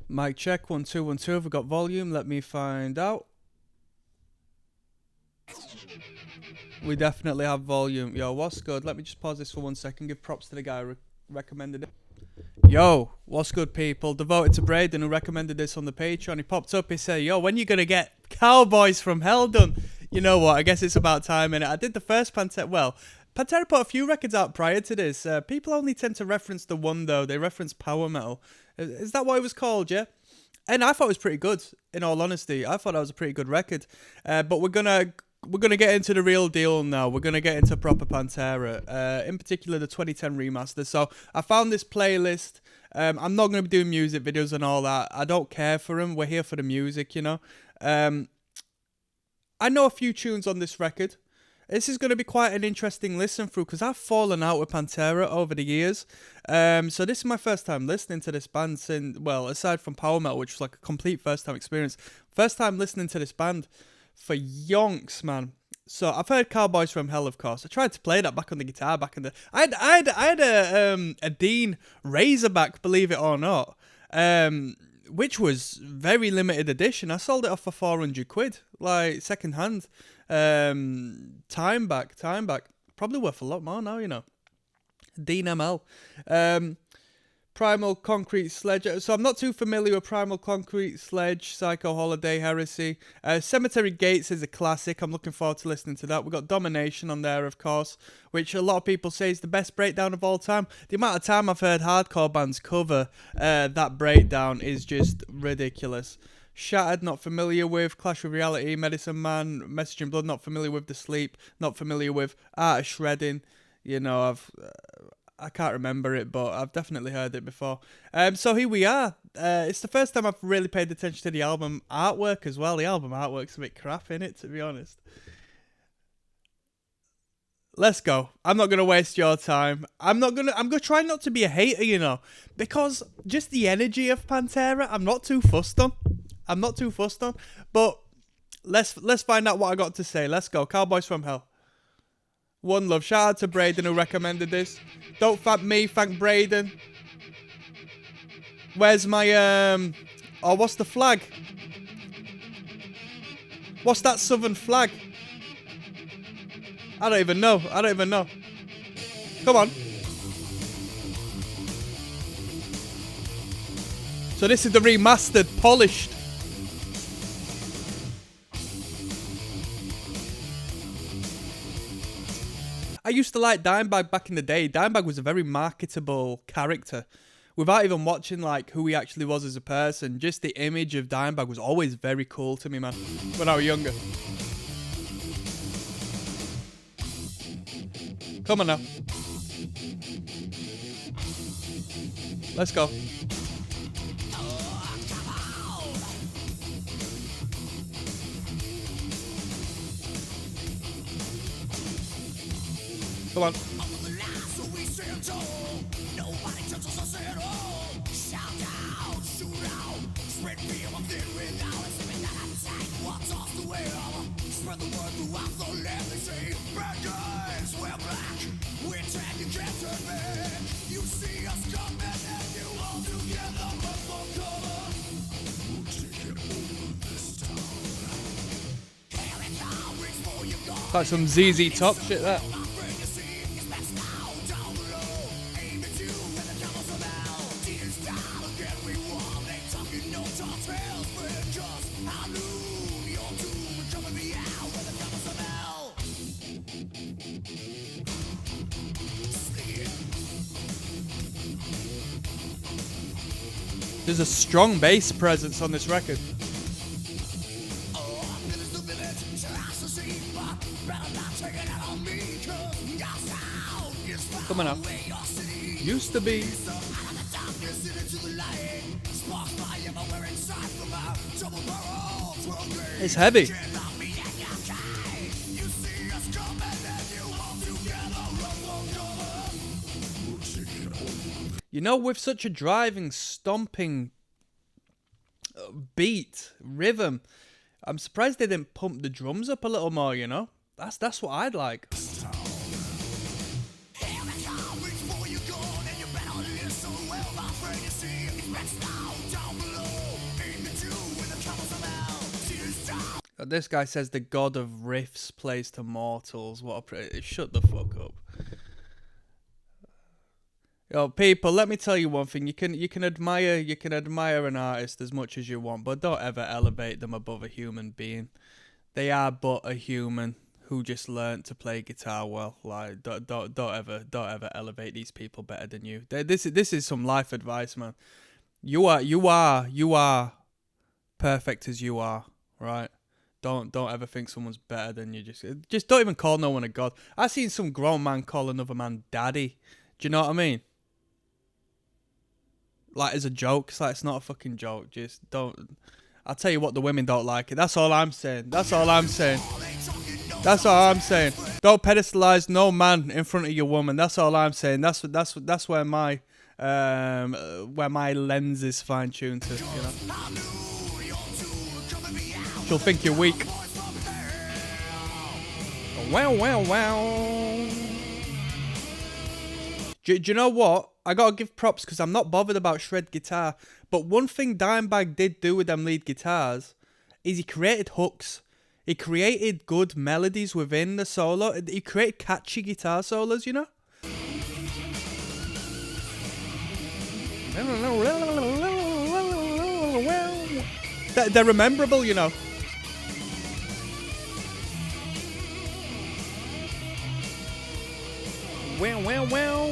Mic check, 1 2 1 2. Have we got volume? Let me find out. We definitely have volume. Yo, what's good? Let me just pause this for 1 second. Give props to the guy who recommended it. Yo, what's good, people? Devoted to Braden, who recommended this on the Patreon. He popped up. He said, yo, when you gonna get Cowboys from Hell done? You know what? I guess it's about time, innit? I did the first Pantera. Well, Pantera put a few records out prior to this. People only tend to reference the one, though. They reference power metal. Is that what it was called, yeah? And I thought it was pretty good, in all honesty. I thought that was a pretty good record. But we're gonna get into the real deal now. We're gonna get into proper Pantera, in particular the 2010 remaster. So I found this playlist. I'm not gonna be doing music videos and all that. I don't care for them. We're here for the music, you know. I know a few tunes on this record. This is going to be quite an interesting listen through because I've fallen out with Pantera over the years. So this is my first time listening to this band since, well, aside from Power Metal, which was like a complete first time experience. First time listening to this band for yonks, man. So I've heard Cowboys from Hell, of course. I tried to play that back on the guitar back in the... I had a Dean Razorback, believe it or not, which was very limited edition. I sold it off for 400 quid, like second hand. Time back. Probably worth a lot more now, you know. Dean ML. Primal Concrete Sledge. So I'm not too familiar with Primal Concrete Sledge, Psycho Holiday, Heresy. Cemetery Gates is a classic. I'm looking forward to listening to that. We've got Domination on there, of course, which a lot of people say is the best breakdown of all time. The amount of time I've heard hardcore bands cover that breakdown is just ridiculous. Shattered, not familiar with. Clash with Reality, Medicine Man, Message in Blood, not familiar with. The Sleep, not familiar with. Art of Shredding, you know, I can't remember it, but I've definitely heard it before. So here we are. It's the first time I've really paid attention to the album artwork as well. The album artwork's a bit crap, innit, to be honest. Let's go. I'm not going to waste your time. I'm going to try not to be a hater, you know, because just the energy of Pantera, I'm not too fussed on. But let's find out what I got to say. Let's go. Cowboys from Hell. One love. Shout out to Braden who recommended this. Don't thank me, thank Braden. Where's my oh, what's the flag? What's that southern flag? I don't even know. Come on. So this is the remastered, polished. I used to like Dimebag back in the day. Dimebag was a very marketable character. Without even watching like who he actually was as a person, just the image of Dimebag was always very cool to me, man, when I was younger. Come on now. Let's go. Come on. Like some ZZ Top shit there. There's a strong bass presence on this record. Come on up. Used to be. It's heavy. You know, with such a driving, stomping beat, rhythm, I'm surprised they didn't pump the drums up a little more, you know? That's what I'd like. This guy says the god of riffs plays to mortals. Shut the fuck up. Yo, people, let me tell you one thing. You can admire an artist as much as you want, but don't ever elevate them above a human being. They are but a human who just learnt to play guitar well. Like, don't ever elevate these people better than you. This is some life advice, man. You are perfect as you are, right? Don't ever think someone's better than you. Just don't even call no one a god. I seen some grown man call another man daddy. Do you know what I mean? Like, as a joke. It's like, it's not a fucking joke. Just don't. I'll tell you what, the women don't like it. That's all I'm saying. That's all I'm saying. That's all I'm saying. Don't pedestalize no man in front of your woman. That's all I'm saying. That's where my lens is fine tuned to. You know, she'll think you're weak. Wow. Do you know what? I gotta give props because I'm not bothered about shred guitar. But one thing Dimebag did do with them lead guitars is he created hooks. He created good melodies within the solo. He created catchy guitar solos, you know? They're rememberable, you know? Well.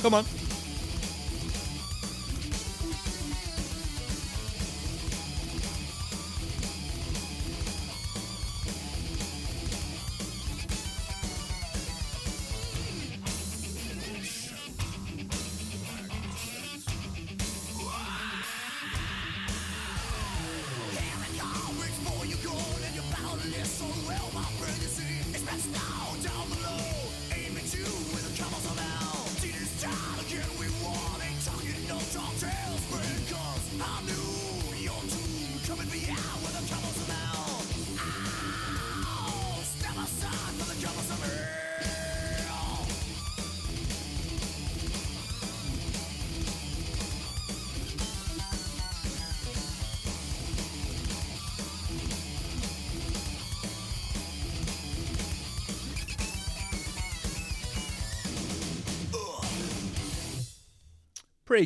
Come on. Pretty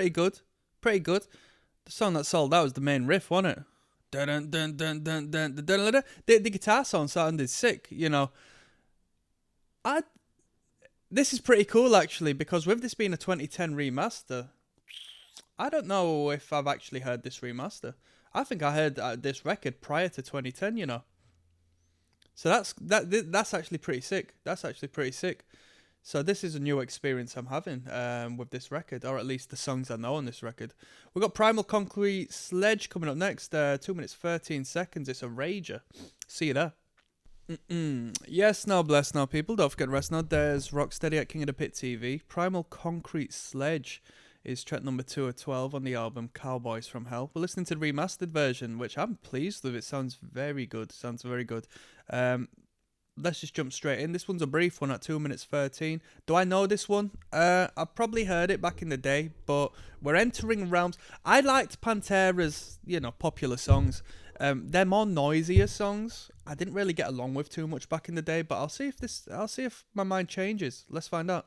good. The song that sold out was the main riff, wasn't it? The guitar sound sounded sick, you know. This is pretty cool actually, because with this being a 2010 remaster, I don't know if I've actually heard this remaster. I think I heard this record prior to 2010, you know. So that's actually pretty sick. So this is a new experience I'm having with this record, or at least the songs I know on this record. We've got Primal Concrete Sledge coming up next, 2 minutes 13 seconds. It's a rager. See you there. Yes, now bless now, people. Don't forget rest now. There's Rocksteady at King of the Pit TV. Primal Concrete Sledge is track number 2 of 12 on the album Cowboys from Hell. We're listening to the remastered version, which I'm pleased with. It sounds very good. Let's just jump straight in. This one's a brief one at 2 minutes 13. Do I know this one? I've probably heard it back in the day, but we're entering realms. I liked Pantera's, popular songs. They're more noisier songs. I didn't really get along with too much back in the day, but I'll see if my mind changes. Let's find out.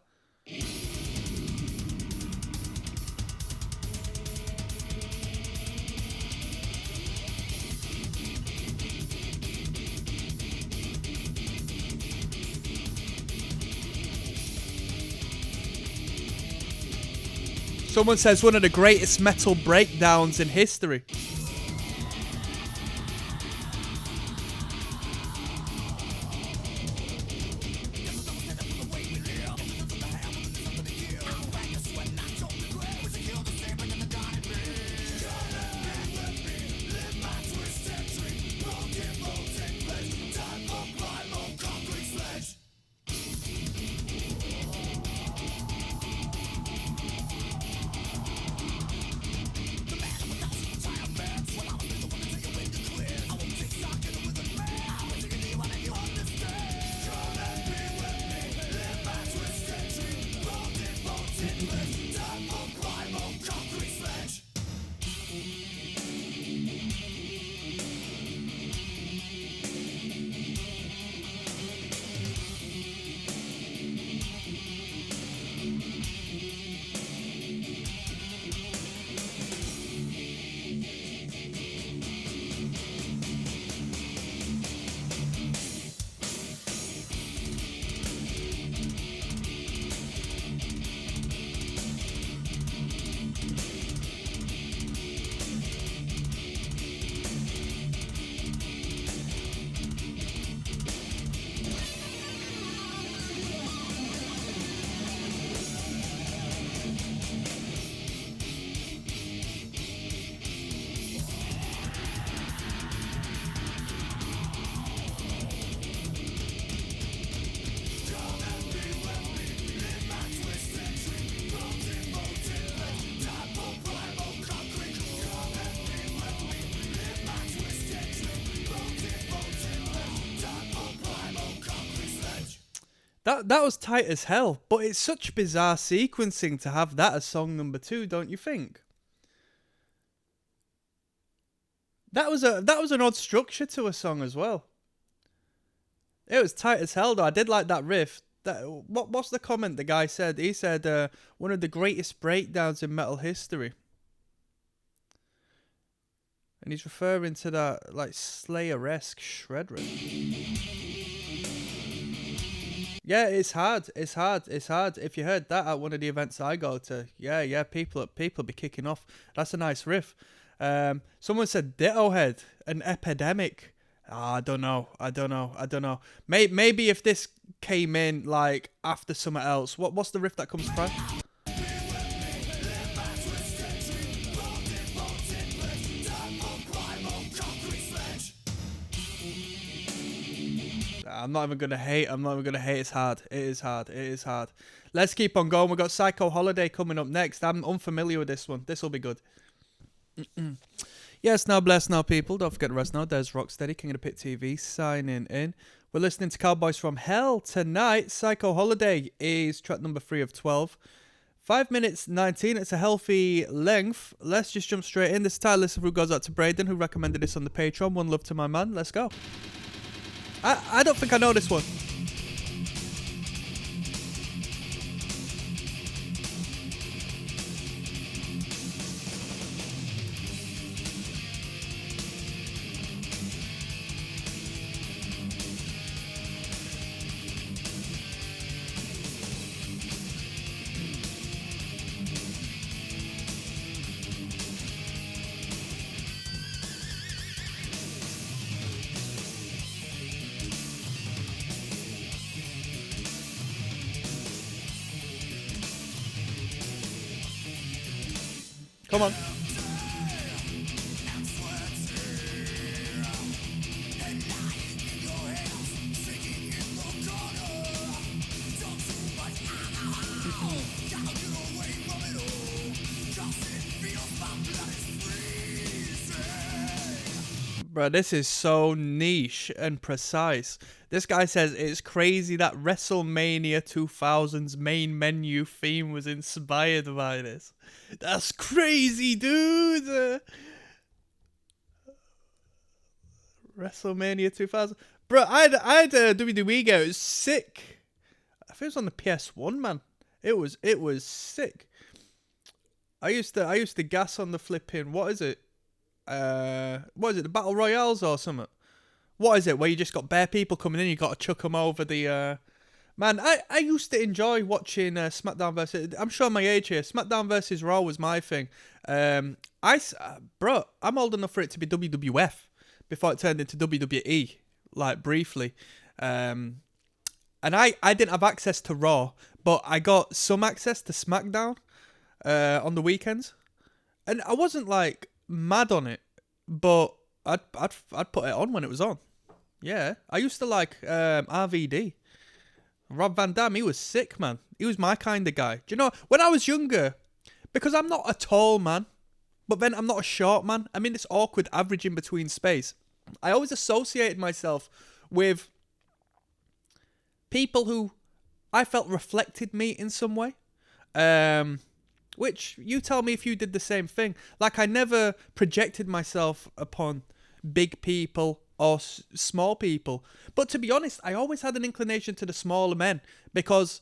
Someone says one of the greatest metal breakdowns in history. That was tight as hell, but it's such bizarre sequencing to have that as song number 2, don't you think? That was an odd structure to a song as well. It was tight as hell though. I did like that riff. What's the comment the guy said? He said one of the greatest breakdowns in metal history. And he's referring to that like Slayer-esque shred riff. Yeah, it's hard. It's hard. It's hard. If you heard that at one of the events I go to, yeah, people be kicking off. That's a nice riff. Someone said Ditto Head, an epidemic. I don't know. Maybe if this came in like after something else. What's the riff that comes first? I'm not even gonna hate. It's hard. It is hard. Let's keep on going. We've got Psycho Holiday coming up next. I'm unfamiliar with this one. This will be good. Yes, now bless now people. Don't forget the rest now. There's Rocksteady, King of the Pit TV, signing in. We're listening to Cowboys from Hell tonight. Psycho Holiday is track number 3 of 12. 5 minutes 19. It's a healthy length. Let's just jump straight in. This title list goes out to Braden, who recommended this on the Patreon. One love to my man. Let's go. I don't think I know this one. Come on. Bro, this is so niche and precise. This guy says it's crazy that WrestleMania 2000's main menu theme was inspired by this. That's crazy, dude. WrestleMania 2000. Bro, I had a WWE game. It was sick. I think it was on the PS1, man. It was sick. I used to gas on the flipping, what is it? The Battle Royales or something? What is it, where you just got bare people coming in, you got to chuck them over the... Man, I used to enjoy watching SmackDown versus... I'm showing my age here. SmackDown versus Raw was my thing. Bro, I'm old enough for it to be WWF before it turned into WWE, like, briefly. And I didn't have access to Raw, but I got some access to SmackDown on the weekends. And I wasn't, like, mad on it, but I'd put it on when it was on. Yeah, I used to like RVD. Rob Van Dam, he was sick, man. He was my kind of guy. Do you know, when I was younger, because I'm not a tall man, but then I'm not a short man, I'm in this awkward average in between space. I always associated myself with people who I felt reflected me in some way. Which, you tell me if you did the same thing. Like, I never projected myself upon big people or small people. But to be honest, I always had an inclination to the smaller men. Because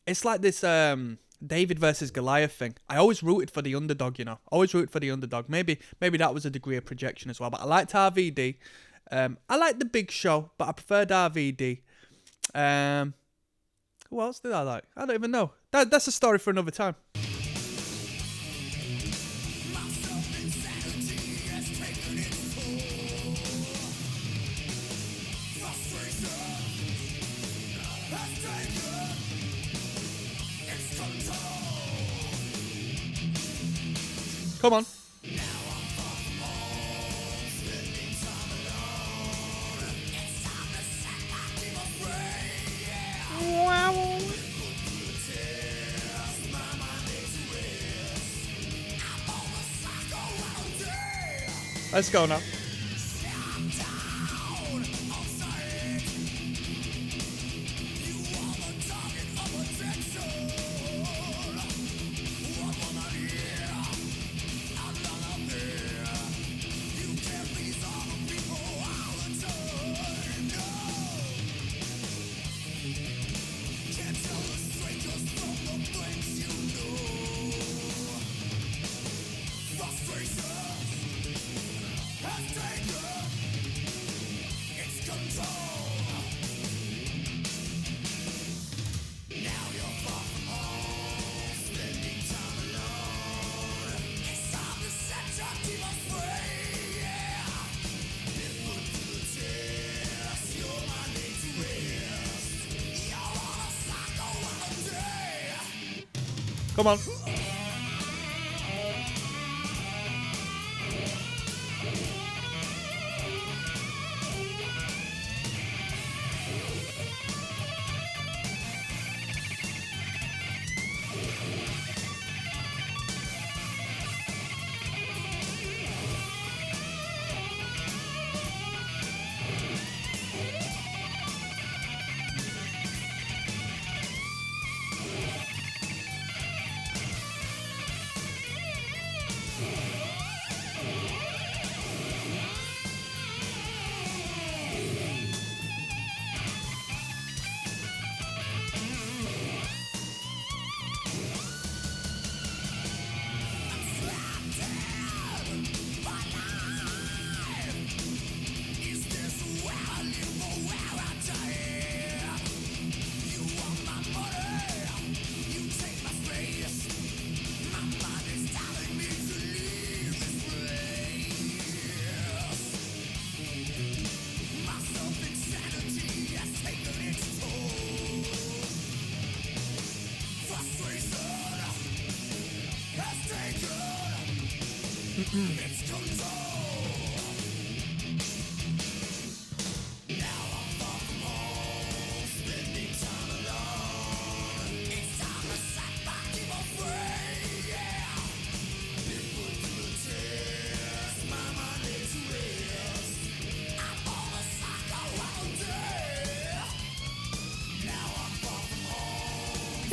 it's like this David versus Goliath thing. I always rooted for the underdog, you know. Always rooted for the underdog. Maybe that was a degree of projection as well. But I liked RVD. I liked the Big Show, but I preferred RVD. Who else did I like? I don't even know. That's a story for another time. Come on. Wow. Let's go now. Come on.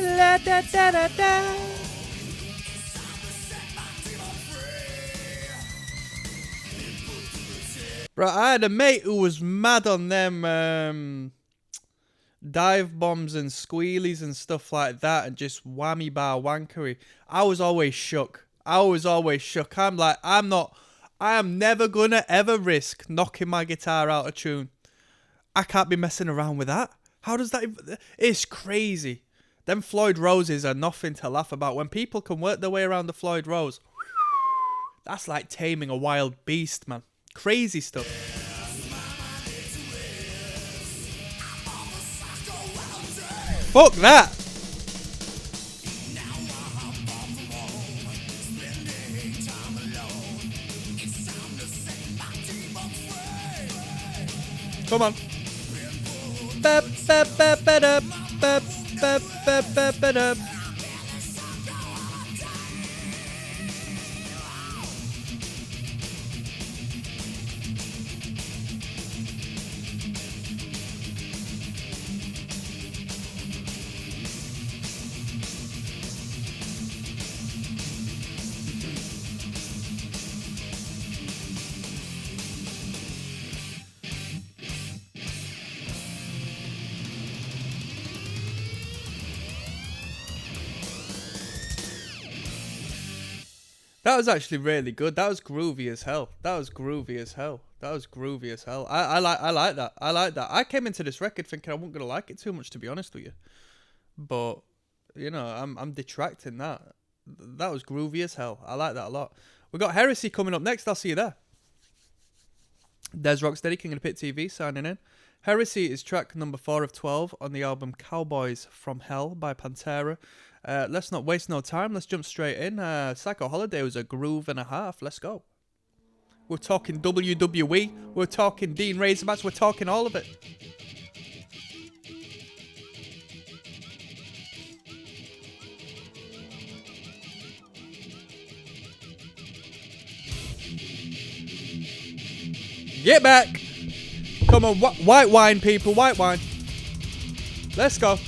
La, da, da, da, da. Bro, I had a mate who was mad on them dive bombs and squealies and stuff like that, and just whammy bar wankery. I was always shook. I'm like, I am never gonna ever risk knocking my guitar out of tune. I can't be messing around with that. How does that? It's crazy. Them Floyd Roses are nothing to laugh about. When people can work their way around the Floyd Rose, that's like taming a wild beast, man. Crazy stuff. Fuck that. Come on. Ba, ba, ba, ba, da, ba, ba, ba, ba, ba, da. That was actually really good. That was groovy as hell. I like that. I came into this record thinking I wasn't gonna like it too much, to be honest with you. But you know, I'm detracting that. That was groovy as hell. I like that a lot. We got Heresy coming up next. I'll see you there. There's Rocksteady, King of the Pit TV, signing in. Heresy is track number 4 of 12 on the album Cowboys from Hell by Pantera. Let's not waste no time. Let's jump straight in. Psycho Holiday was a groove and a half. Let's go. We're talking WWE. We're talking Dean Razorbacks. We're talking all of it. Get back. Come on, white wine, people. White wine. Let's go.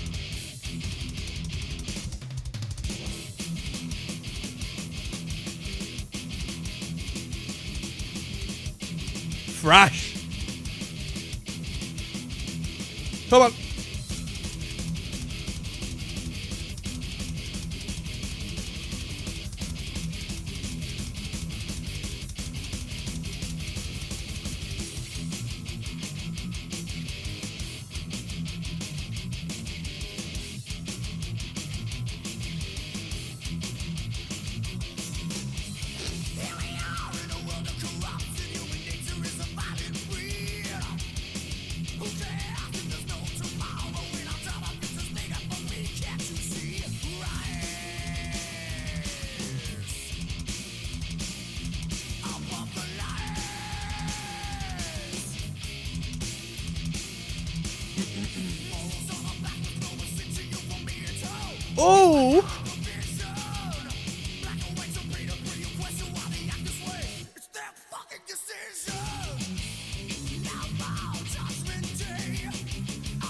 Fresh. Come on. Oh!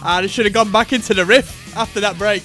Ah, they should have gone back into the riff after that break.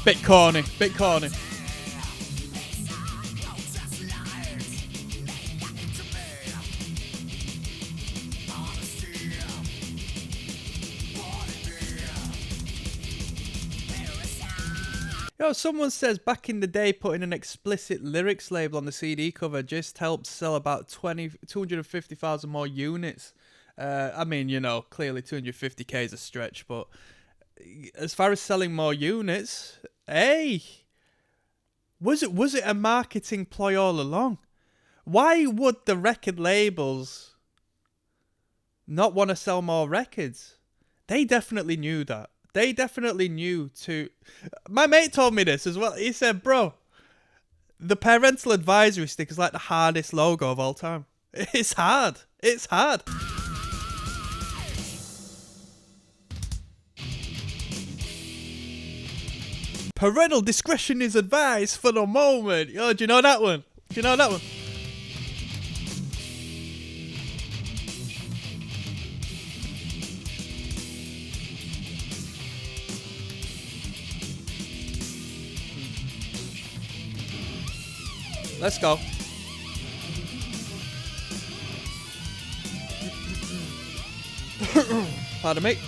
Bit corny, bit corny. Yo, someone says back in the day putting an explicit lyrics label on the CD cover just helped sell about 250,000 more units. I mean, you know, clearly 250k is a stretch, but as far as selling more units, hey, was it a marketing ploy all along? Why would the record labels not want to sell more records? They definitely knew that. They definitely knew to... My mate told me this as well. He said, bro, the parental advisory stick is like the hardest logo of all time. It's hard. It's hard. Parental discretion is advised for the moment. Yo, do you know that one? Do you know that one? Let's go. Pardon me.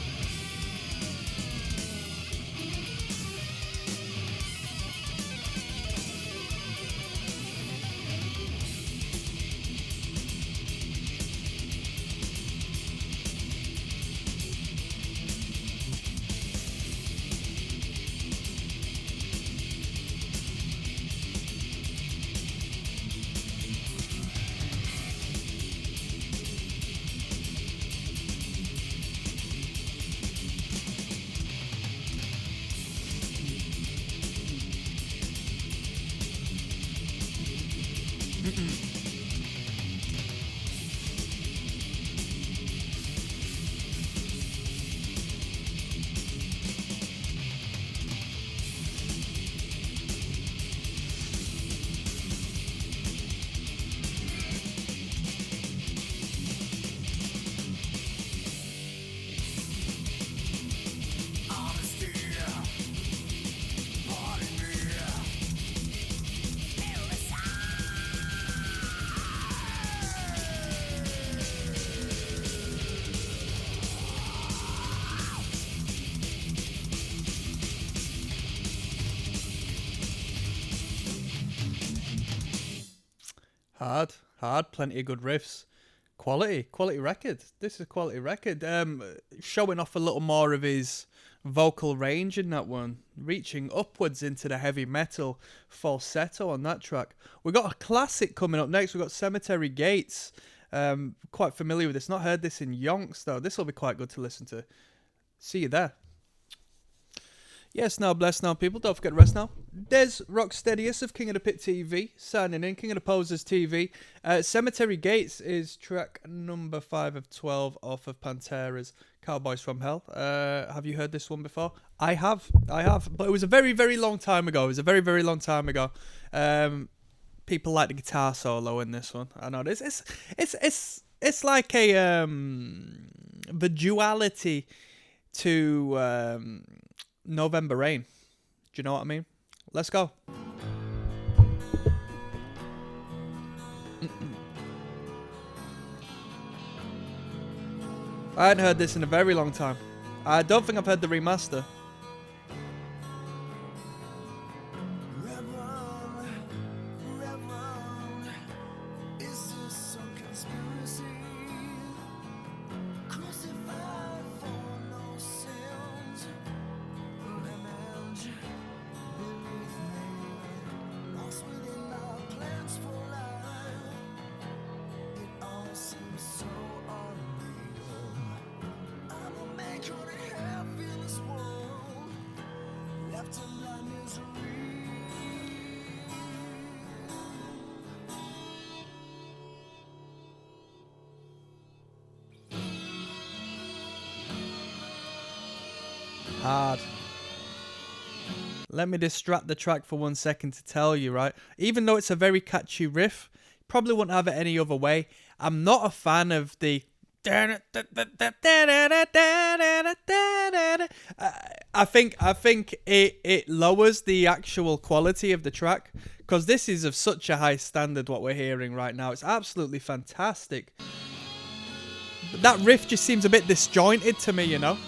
Hard, plenty of good riffs. Quality record. This is a quality record. Showing off a little more of his vocal range in that one, reaching upwards into the heavy metal falsetto on that track. We got a classic coming up next. We got Cemetery Gates. Quite familiar with this. Not heard this in yonks though. This will be quite good to listen to. See you there. Yes, now bless now, people. Don't forget to rest now. There's ROCKSTEADY of King of the Pit TV signing in. King of the Posers TV. Cemetery Gates is track number 5 of 12 off of Pantera's Cowboys from Hell. Have you heard this one before? I have. But it was a very, very long time ago. People like the guitar solo in this one. I know this. It's like a the duality to November Rain. Do you know what I mean? Let's go. I hadn't heard this in a very long time. I don't think I've heard the remaster. Hard. Let me distract the track for 1 second to tell you, right? Even though it's a very catchy riff, probably wouldn't have it any other way. I'm not a fan of the... I think it lowers the actual quality of the track, because this is of such a high standard what we're hearing right now. It's absolutely fantastic. But that riff just seems a bit disjointed to me, you know?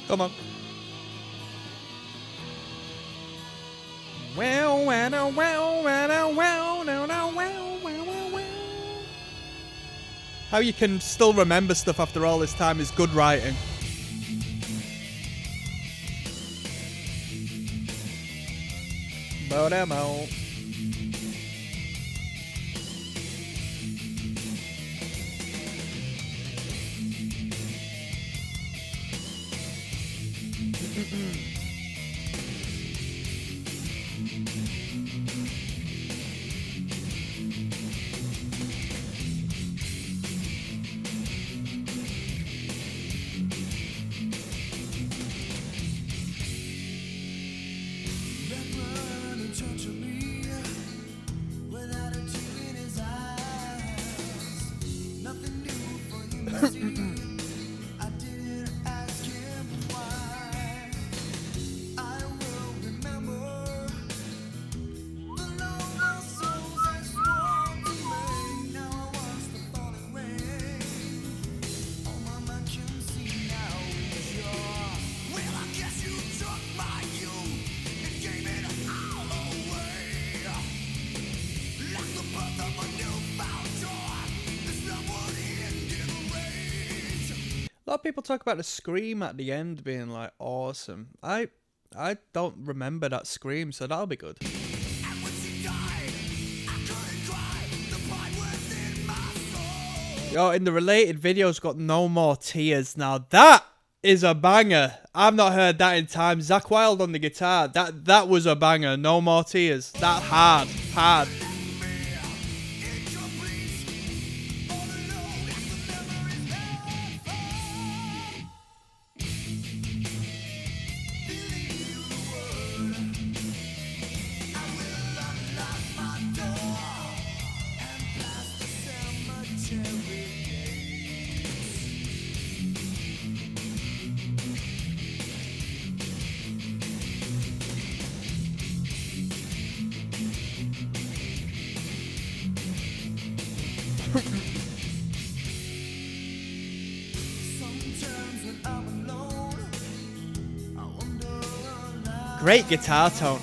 Come on. How you can still remember stuff after all this time is good writing. A lot of people talk about the scream at the end being like awesome. I don't remember that scream, so that'll be good. Yo, in the related videos, got No More Tears. Now that is a banger. I've not heard that in time. Zakk Wylde on the guitar. That was a banger. No More Tears. That hard. Great guitar tone.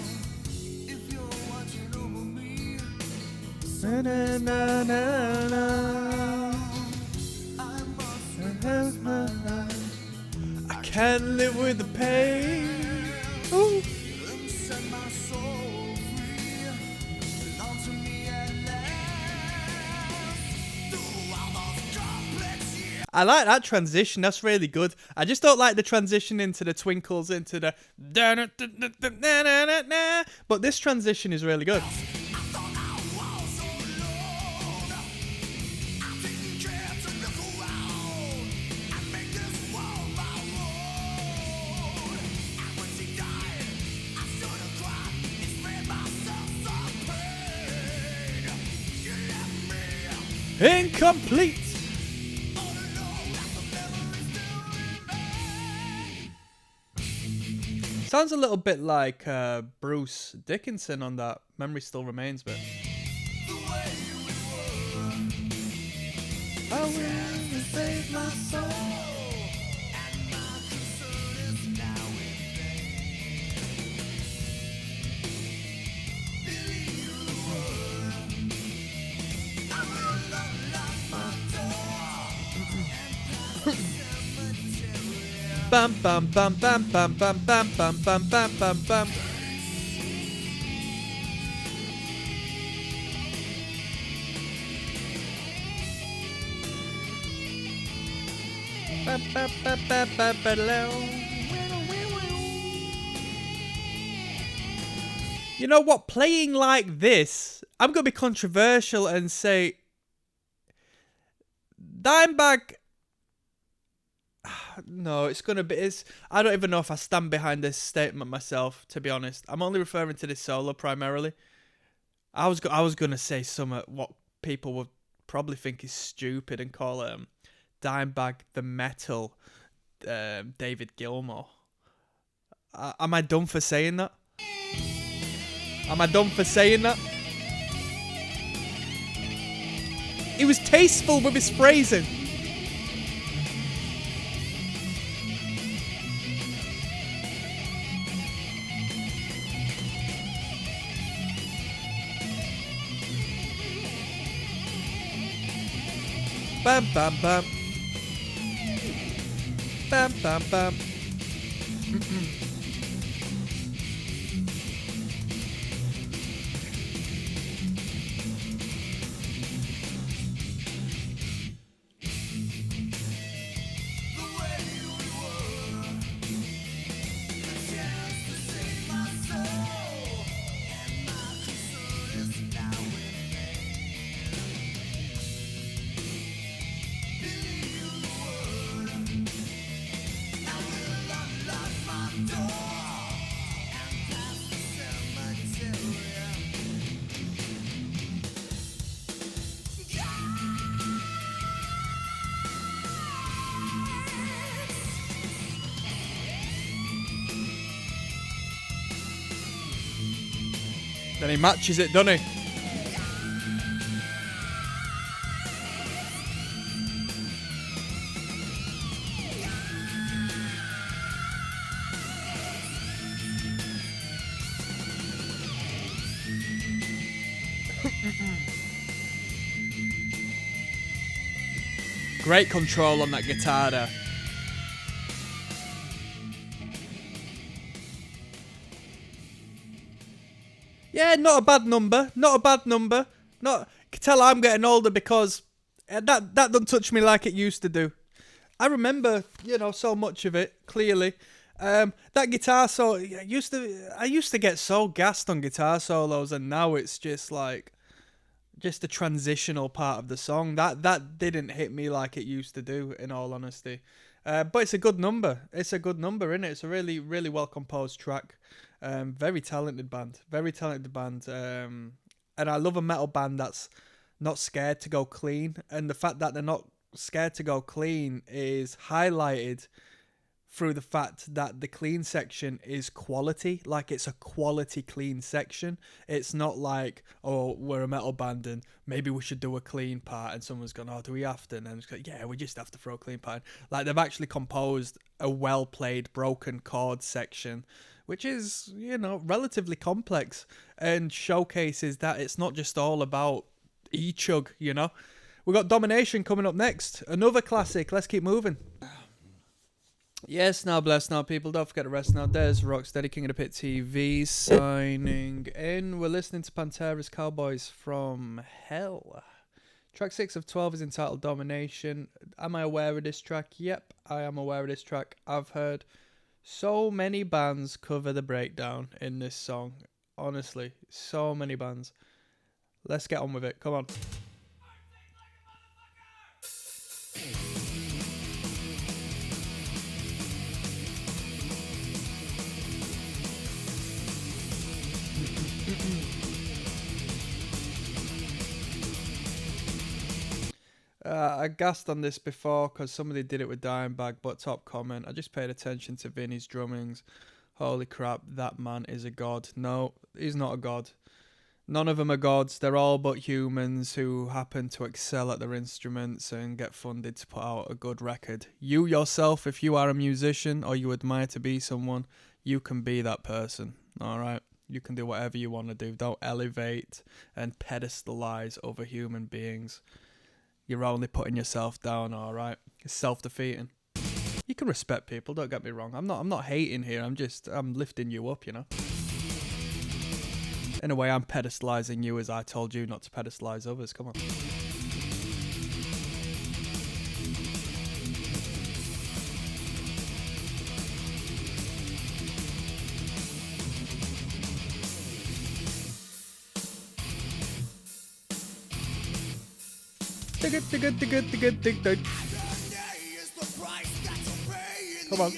I can't live with the pain. Ooh. I like that transition. That's really good. I just don't like the transition into the twinkles, into the but this transition is really good. Incomplete. Sounds a little bit like Bruce Dickinson on that Memory Still Remains bit. I will save my soul. Bam bam bam bam bam bam bam bam bam bam bam bam. You know what? Playing like this, I'm gonna be controversial and say Dimebag. No, it's gonna be. I don't even know if I stand behind this statement myself. To be honest, I'm only referring to this solo primarily. I was gonna say some what people would probably think is stupid and call Dimebag the metal David Gilmour. Am I dumb for saying that? Am I dumb for saying that? He was tasteful with his phrasing. Bam bam bam. Bam bam bam. Then he matches it, doesn't he? Great control on that guitar there. Yeah, not a bad number. Not a bad number. Not. You can tell I'm getting older because that doesn't touch me like it used to do. I remember, so much of it clearly. That guitar solo, I used to get so gassed on guitar solos, and now it's just like, just the transitional part of the song that didn't hit me like it used to do. In all honesty, but it's a good number. It's a good number, isn't it? It's a really, really well composed track. Very talented band. Very talented band. And I love a metal band that's not scared to go clean. And the fact that they're not scared to go clean is highlighted through the fact that the clean section is quality. Like, it's a quality clean section. It's not like, oh, we're a metal band and maybe we should do a clean part, and someone's gone, oh, do we have to? And then it's like, yeah, we just have to throw a clean part in. Like, they've actually composed a well played broken chord section, which is, relatively complex, and showcases that it's not just all about E-Chug, We've got Domination coming up next. Another classic. Let's keep moving. Yes, now bless now, people. Don't forget to rest now. There's ROCKSTEADY, King of the Pit TV, signing in. We're listening to Pantera's Cowboys from Hell. Track 6 of 12 is entitled Domination. Am I aware of this track? Yep, I am aware of this track. I've heard so many bands cover the breakdown in this song. Honestly, so many bands. Let's get on with it. Come on. I gassed on this before because somebody did it with Dimebag, but top comment. I just paid attention to Vinny's drummings. Holy crap, that man is a god. No, he's not a god. None of them are gods. They're all but humans who happen to excel at their instruments and get funded to put out a good record. You yourself, if you are a musician or you admire to be someone, you can be that person, alright? You can do whatever you want to do. Don't elevate and pedestalize other human beings. You're only putting yourself down, alright? It's self-defeating. You can respect people, don't get me wrong. I'm not hating here. I'm lifting you up, you know. In a way, I'm pedestalizing you as I told you not to pedestalize others. Come on. Come on.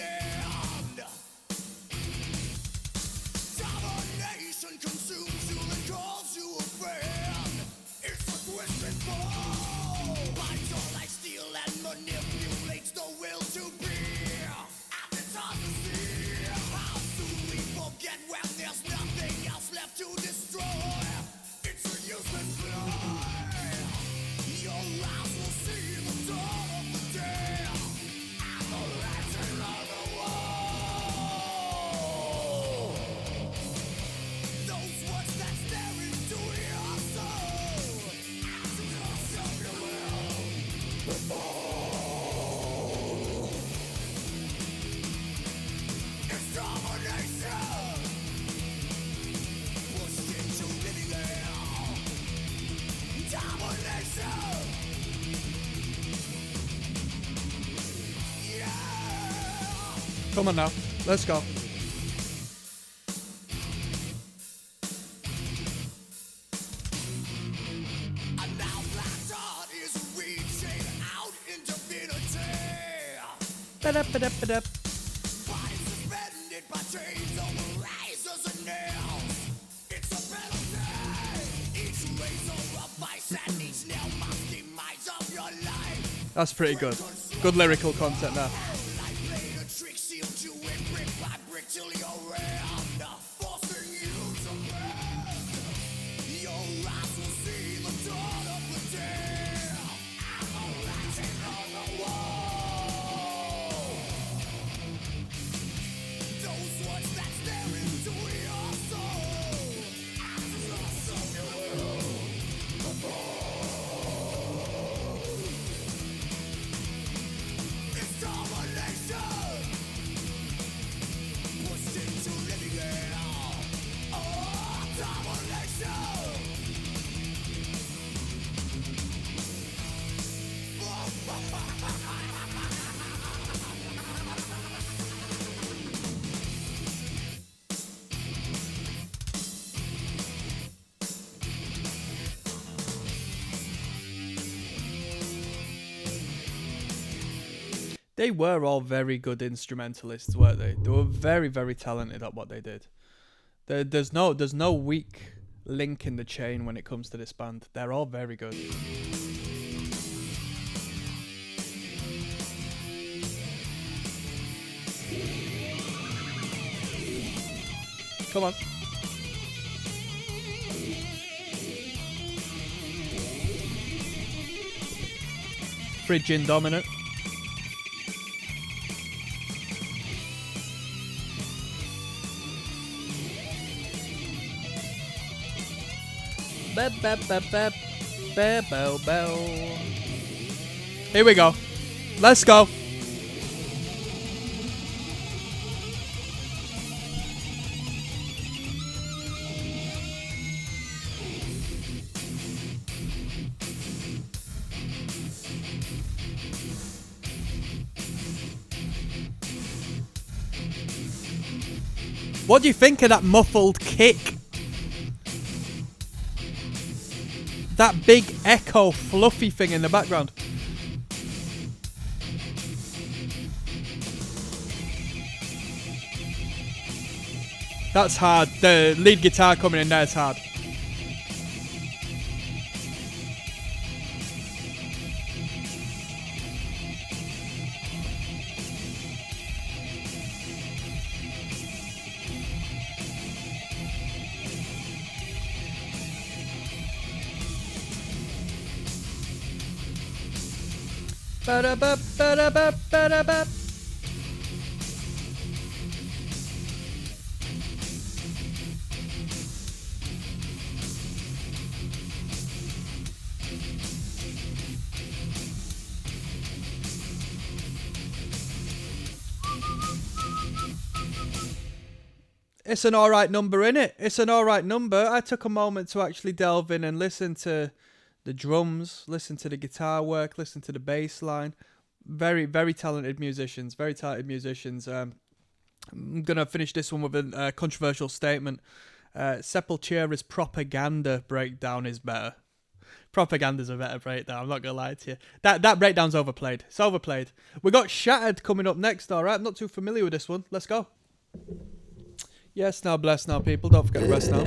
Come on now, let's go. Ba-da-ba-da-ba-da. That's pretty good. Good lyrical content there. They were all very good instrumentalists, weren't they? They were very, very talented at what they did. There's no weak link in the chain when it comes to this band. They're all very good. Come on. Phrygian dominant. Here we go. Let's go. What do you think of that muffled kick? That big echo fluffy thing in the background. That's hard. The lead guitar coming in there is hard. Ba-da-ba, ba-da-ba, ba-da-ba. It's an alright number, innit? It's an alright number. I took a moment to actually delve in and listen to the drums, listen to the guitar work, listen to the bass line. Very, very talented musicians. Very talented musicians. I'm going to finish this one with a controversial statement. Sepultura's Propaganda breakdown is better. Propaganda's a better breakdown, I'm not going to lie to you. That breakdown's overplayed. It's overplayed. We got Shattered coming up next, alright? I'm not too familiar with this one. Let's go. Yes, now bless now, people. Don't forget to rest now.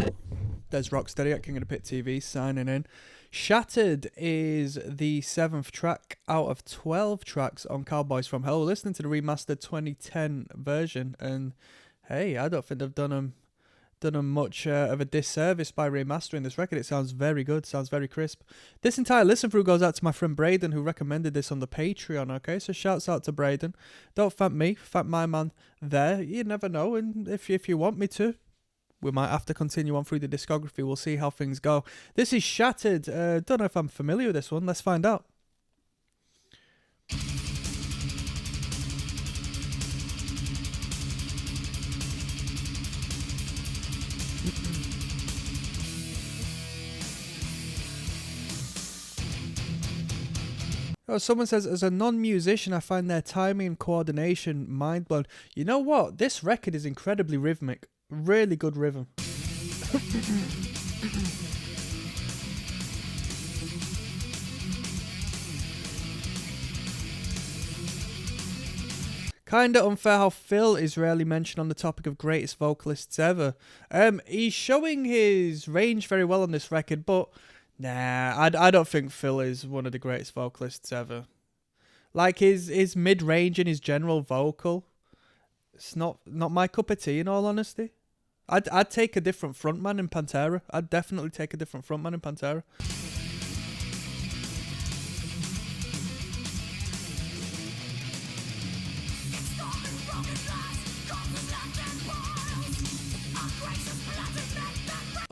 There's ROCKSTEADY at King of the Pit TV signing in. Shattered is the 7th track out of 12 tracks on Cowboys from Hell. We're listening to the remastered 2010 version, and hey, I don't think they've done them much of a disservice by remastering this record. It sounds very good, sounds very crisp. This entire listen through goes out to my friend Braden, who recommended this on the Patreon, okay? So shouts out to Braden. Don't thank me, thank my man there. You never know, and if you want me to, we might have to continue on through the discography. We'll see how things go. This is Shattered. Don't know if I'm familiar with this one. Let's find out. Oh, someone says, as a non-musician, I find their timing and coordination mind-blown. You know what? This record is incredibly rhythmic. Really good rhythm. Kinda unfair how Phil is rarely mentioned on the topic of greatest vocalists ever. He's showing his range very well on this record, but nah, I don't think Phil is one of the greatest vocalists ever. Like his mid-range and his general vocal, it's not my cup of tea in all honesty. I'd take a different frontman in Pantera. I'd definitely take a different frontman in Pantera.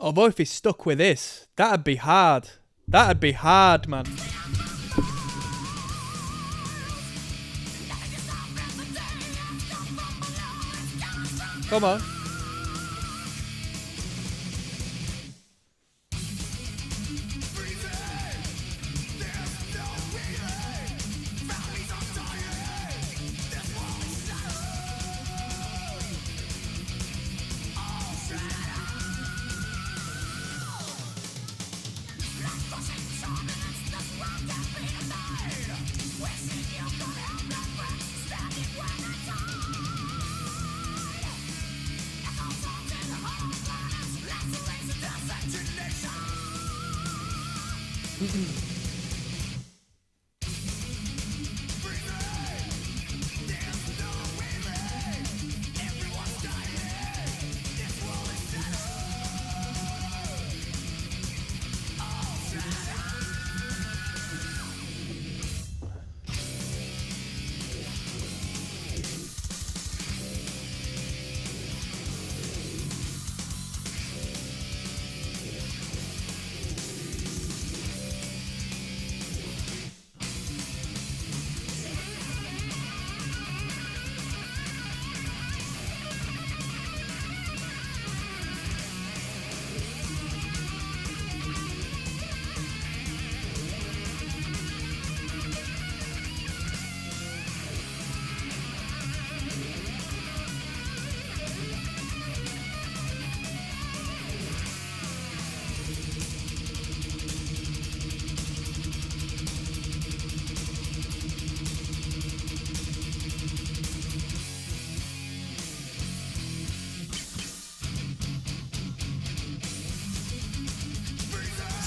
Although if he's stuck with this, that'd be hard. That'd be hard, man. Come on.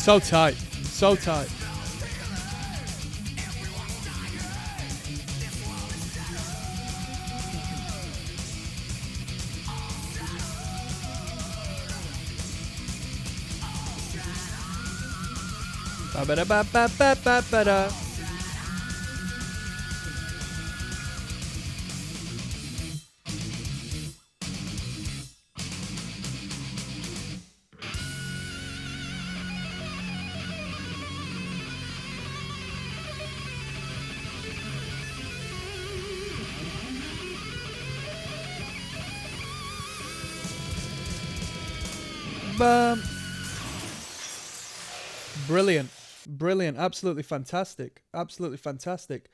So tight. So tight. Ba-ba-da-ba-ba-ba-ba-da. Brilliant. Brilliant. Absolutely fantastic. Absolutely fantastic.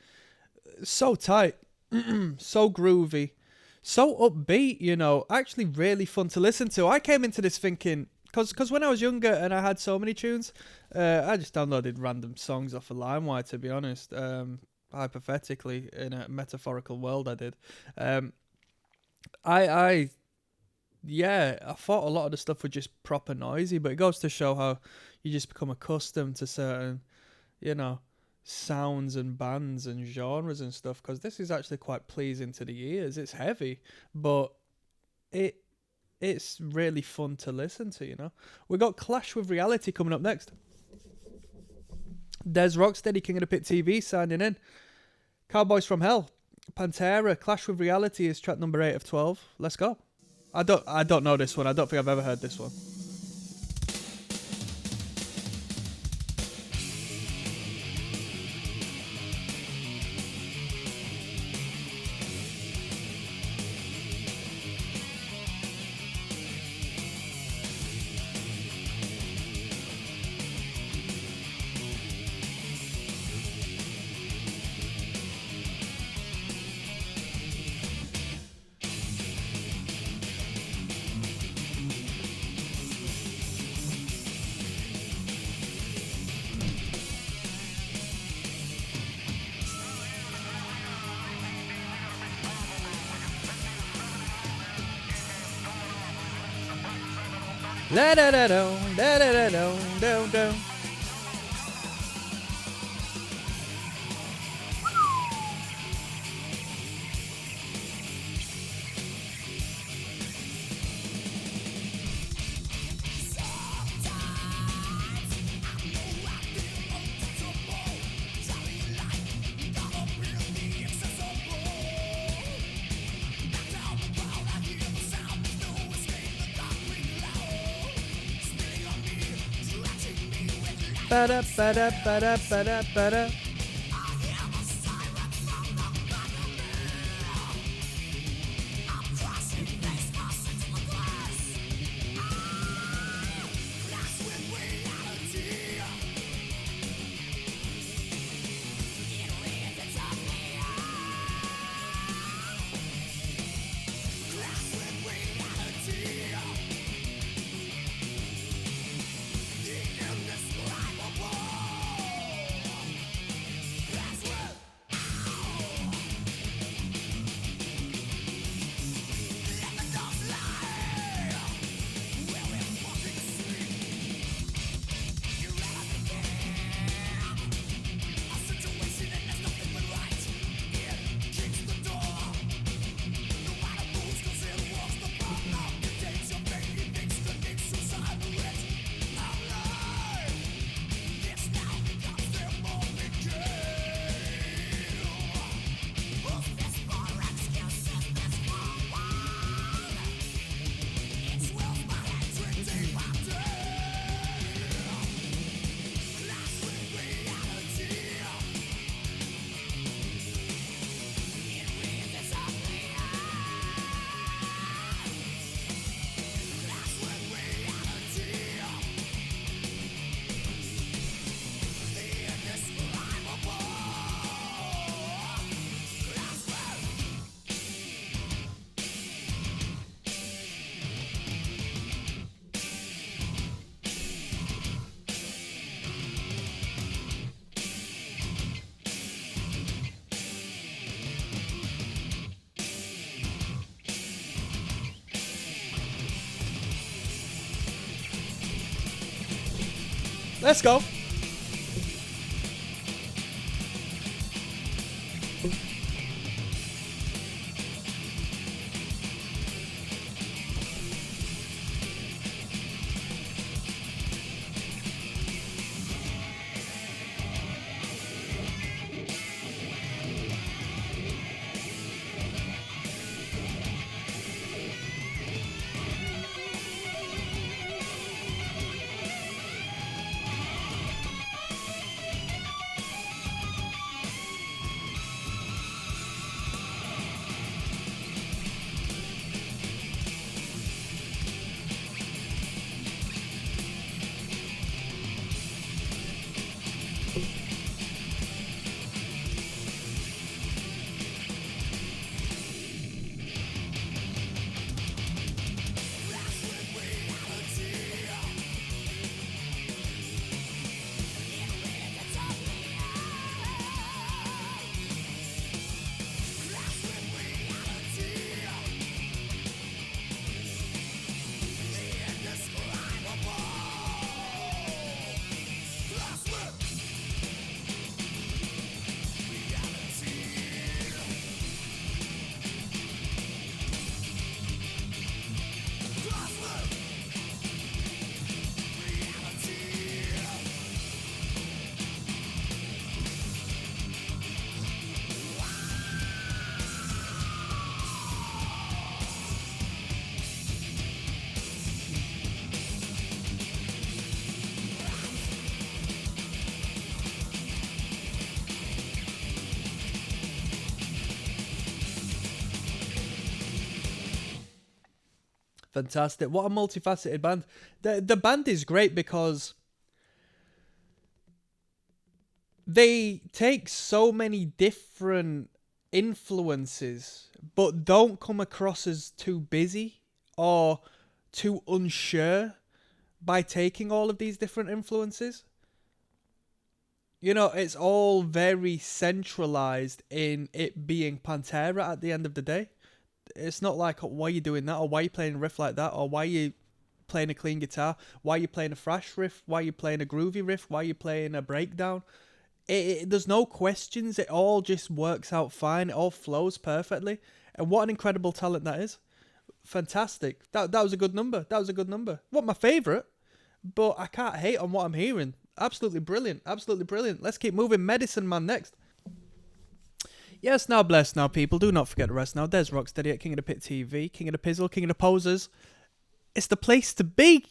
So tight. So groovy. So upbeat, you know. Actually really fun to listen to. I came into this thinking, because when I was younger and I had so many tunes, I just downloaded random songs off of LimeWire, to be honest. Hypothetically, in a metaphorical world, I did. I yeah, I thought a lot of the stuff was just proper noisy, but it goes to show how you just become accustomed to certain, you know, sounds and bands and genres and stuff. Because this is actually quite pleasing to the ears. It's heavy, but it's really fun to listen to. You know, we got Clash with Reality coming up next. There's ROCKSTEADY, King of the Pit TV signing in. Cowboys from Hell, Pantera, Clash with Reality is track number 8 of 12. Let's go. I don't know this one. I don't think I've ever heard this one. La da da da da da da da da. Ba-da, ba-da, ba-da, ba-da, ba-da. Let's go. Fantastic. What a multifaceted band. The band is great because they take so many different influences, but don't come across as too busy or too unsure by taking all of these different influences. You know, it's all very centralized in it being Pantera at the end of the day. It's not like, why are you doing that, or why are you playing a riff like that, or why are you playing a clean guitar, why are you playing a thrash riff, why are you playing a groovy riff, why are you playing a breakdown. There's no questions. It all just works out fine. It all flows perfectly. And what an incredible talent that is. Fantastic. That was a good number. That was a good number. What my favourite, but I can't hate on what I'm hearing. Absolutely brilliant. Absolutely brilliant. Let's keep moving. Medicine Man next. Yes, now bless now, people. Do not forget the rest now. There's ROCKSTEADY at King of the Pit TV, King of the Pizzle, King of the Posers. It's the place to be.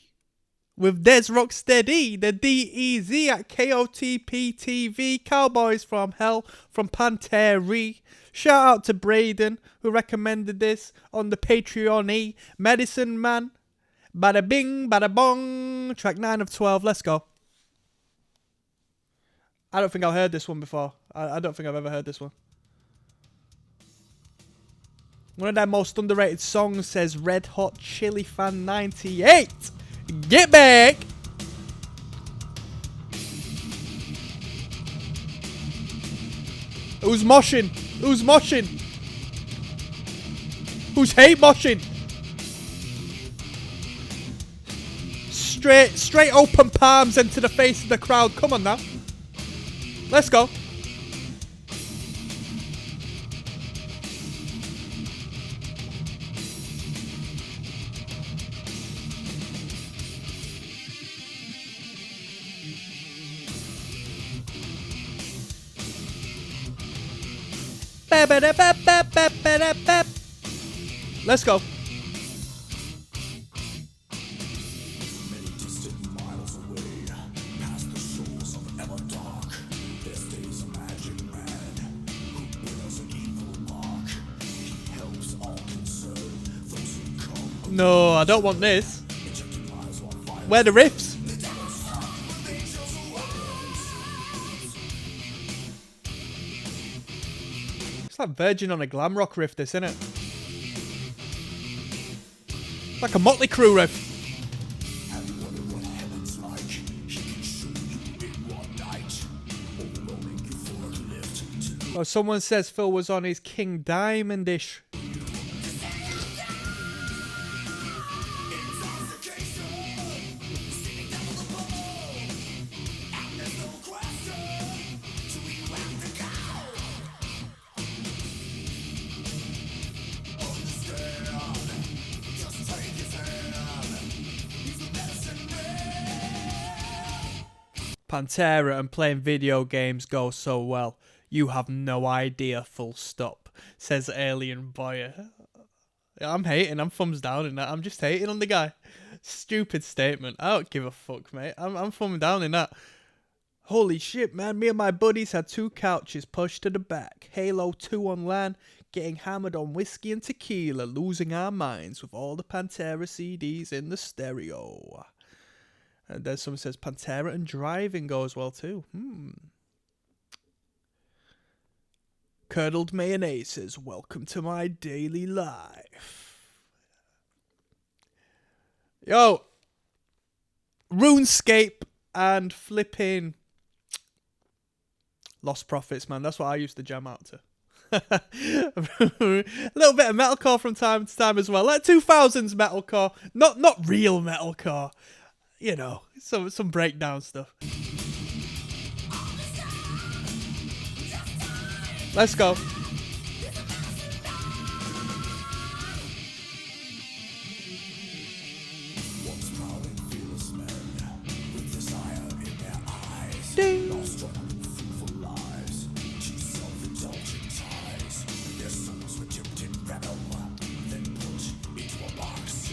With Des ROCKSTEADY, the DEZ at KOTP TV, Cowboys from Hell, from Pantera. Shout out to Braden, who recommended this on the Patreon. Medicine Man, bada bing, bada bong. Track 9 of 12, let's go. I don't think I've heard this one before. I don't think I've ever heard this one. One of their most underrated songs, says Red Hot Chili Fan 98. Get back! Who's moshing? Who's moshing? Who's hate moshing? Straight open palms into the face of the crowd. Come on now. Let's go. Let's go. Many distant miles away, past the shores of Everdark, there stays a magic man who bears an evil mark. He helps all concerned, those who come. No, I don't want this. Where the riffs? It's like Virgin on a glam rock riff, this, isn't it? Like a Motley Crue riff. Have you wondered what heaven's like? He can show you in one night, overwhelming you for a lift. Oh, someone says Phil was on his King Diamond-ish. Pantera and playing video games go so well. You have no idea, full stop, says Alien Boyer. I'm hating, I'm thumbs down in that. I'm just hating on the guy. Stupid statement. I don't give a fuck, mate. I'm thumbs down in that. Holy shit, man. Me and my buddies had 2 couches pushed to the back. Halo 2 on LAN, getting hammered on whiskey and tequila, losing our minds with all the Pantera CDs in the stereo. And then someone says Pantera and driving go as well too. Curdled Mayonnaise says, welcome to my daily life. Yo, RuneScape and flipping Lost Profits, man. That's what I used to jam out to. A little bit of metalcore from time to time as well. Like 2000s metalcore. Not real metalcore. You know, some breakdown stuff. Let's go. Once proud and fearless men, with desire in their eyes, Ding. lost struggle fruitful lives, cheat self-indulgent ties, their souls were dipped in rebel, then put into a box,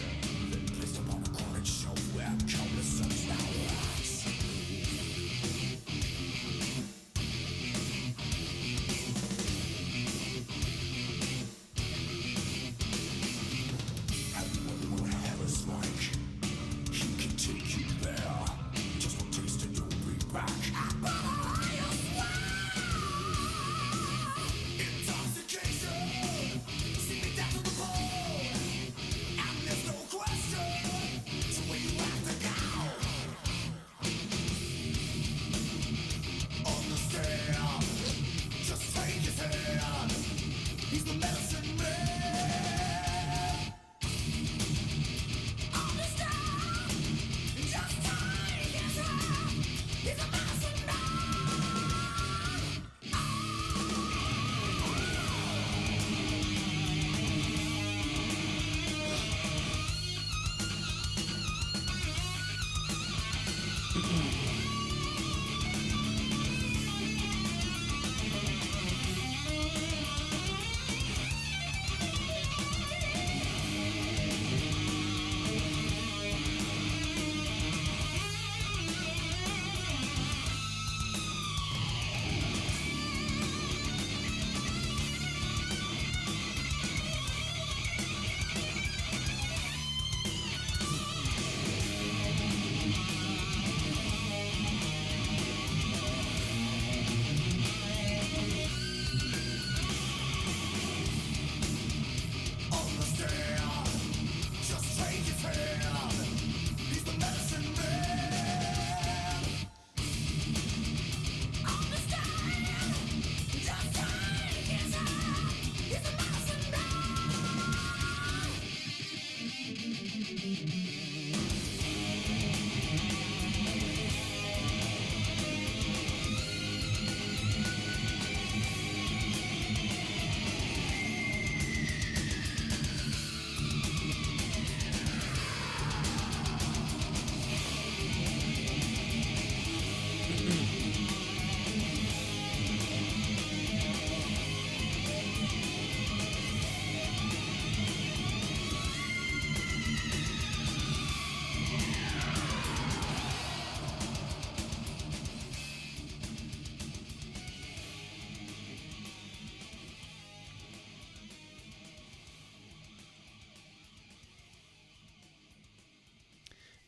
then placed upon a cornered shelf where countless sons now rise.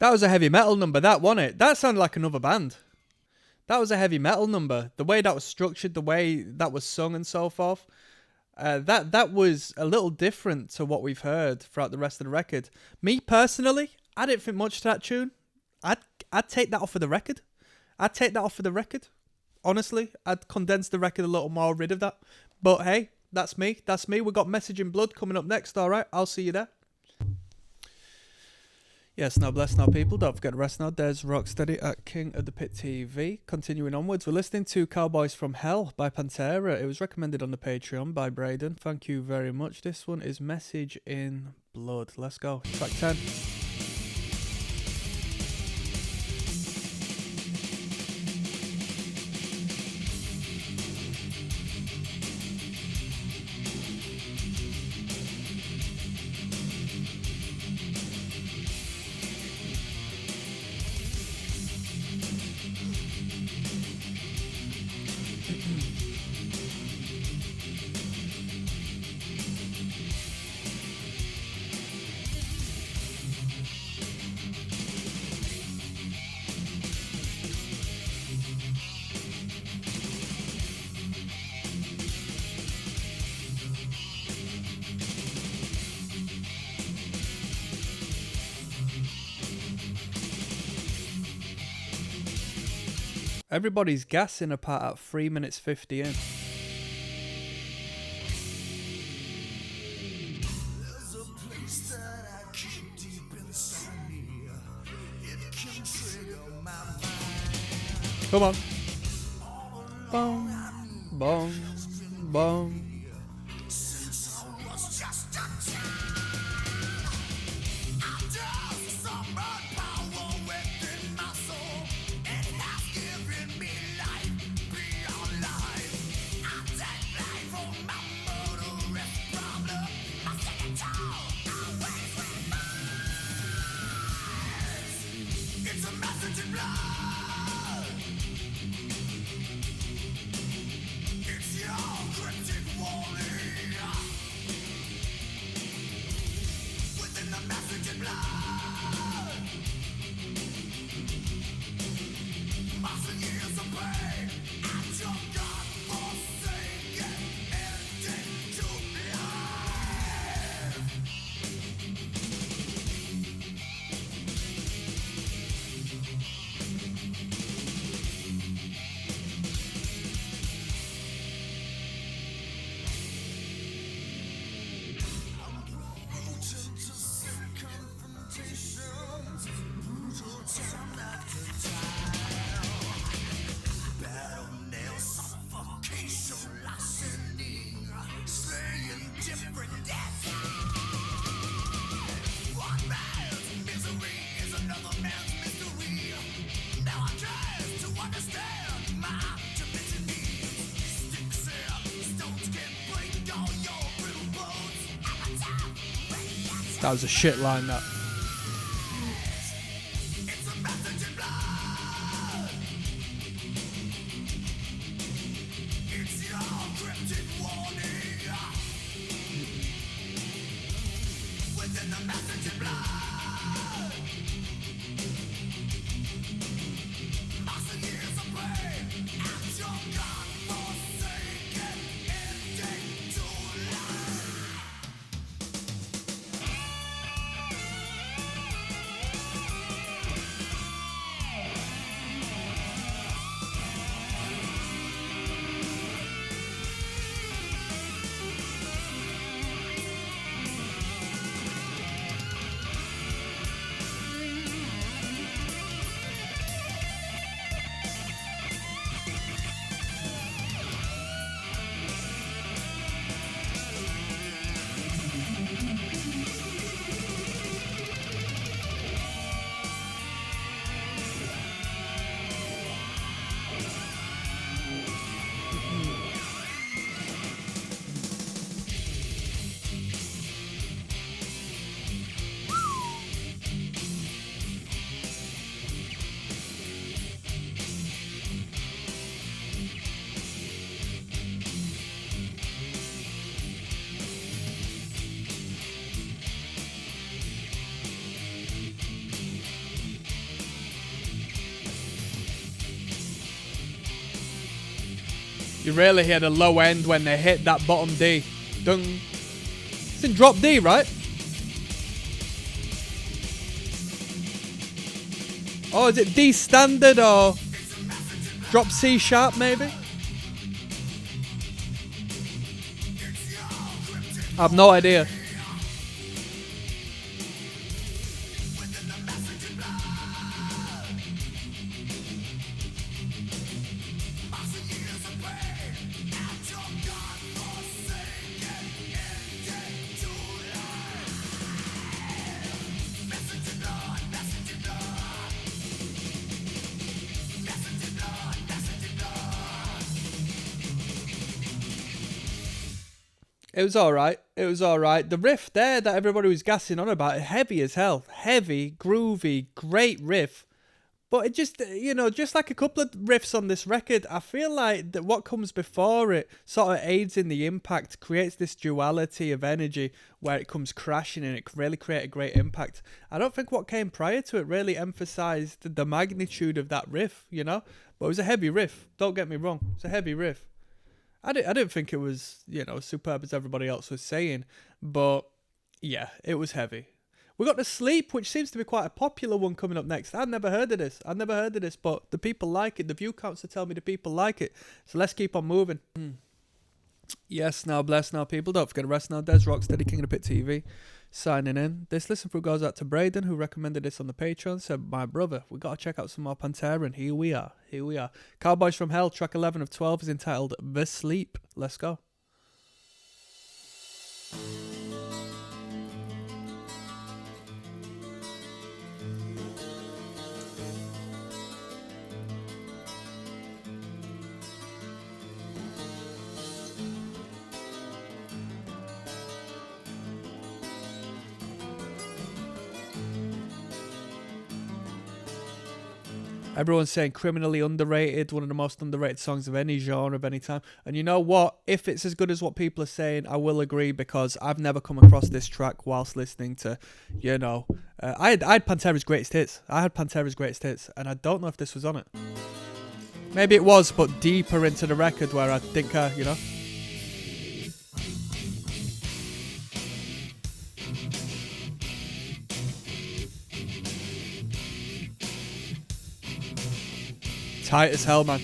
That was a heavy metal number, that wasn't it? That sounded like another band. That was a heavy metal number. The way that was structured, the way that was sung and so forth. That was a little different to what we've heard throughout the rest of the record. Me personally, I didn't think much to that tune. I'd take that off of the record. Honestly, I'd condense the record a little more, rid of that. But hey, that's me. We've got Message in Blood coming up next, alright? I'll see you there. Yes, now bless now people. Don't forget to rest now. There's Rocksteady at King of the Pit TV. Continuing onwards, we're listening to Cowboys from Hell by Pantera. It was recommended on the Patreon by Braden. Thank you very much. This one is Message in Blood. Let's go. Track 10. Everybody's gassing apart at 3 minutes 50 in. There's a place that I keep deep inside me. It can trigger my mind. Come on. Boom, boom, boom. Since I was just a child, I just summoned power within my soul. It has given me life beyond life. I take life from my murderous problem. My second toll always remains. It's a message in blood. It's your cryptic warning. Within the message in blood. Months and years of pain and your God-forsaken ending to life. I'm prone to sin confrontations, brutal time after time. Battle nails, suffocation, lasting, slaying different deaths. One man's misery is another man's mystery. Now I'm trying to understand my dimension needs. Sticks and stones can break all your brittle bones. That was a shit line, that. It's a message in blood. It's your cryptic warning. Within the message in blood. Months and years of pain and your God-forsaken ending to life. They really hit a low end when they hit that bottom D. Dung. It's in drop D, right? Oh, is it D standard or drop C sharp maybe? I have no idea. It was alright. It was alright. The riff there that everybody was gassing on about, heavy as hell. Heavy, groovy, great riff. But it just, you know, just like a couple of riffs on this record, I feel like that what comes before it sort of aids in the impact, creates this duality of energy where it comes crashing and it really create a great impact. I don't think what came prior to it really emphasized the magnitude of that riff, you know? But it was a heavy riff. Don't get me wrong. It's a heavy riff. I didn't think it was, you know, superb as everybody else was saying, but yeah, it was heavy. We got The Sleep, which seems to be quite a popular one coming up next. I've never heard of this, but the people like it. The view counts to tell me the people like it. So let's keep on moving. Yes, now, bless now, people. Don't forget to rest now. Des Rocksteady, King of the Pit TV, signing in. This listen through goes out to Braden, who recommended this on the Patreon. Said, my brother, we got to check out some more Pantera, and here we are. Cowboys from Hell, track 11 of 12 is entitled The Sleep. Let's go. Everyone's saying criminally underrated, one of the most underrated songs of any genre of any time. And you know what? If it's as good as what people are saying, I will agree, because I've never come across this track whilst listening to, you know, I had Pantera's Greatest Hits. And I don't know if this was on it. Maybe it was, but deeper into the record where I think, you know. Tight as hell, man.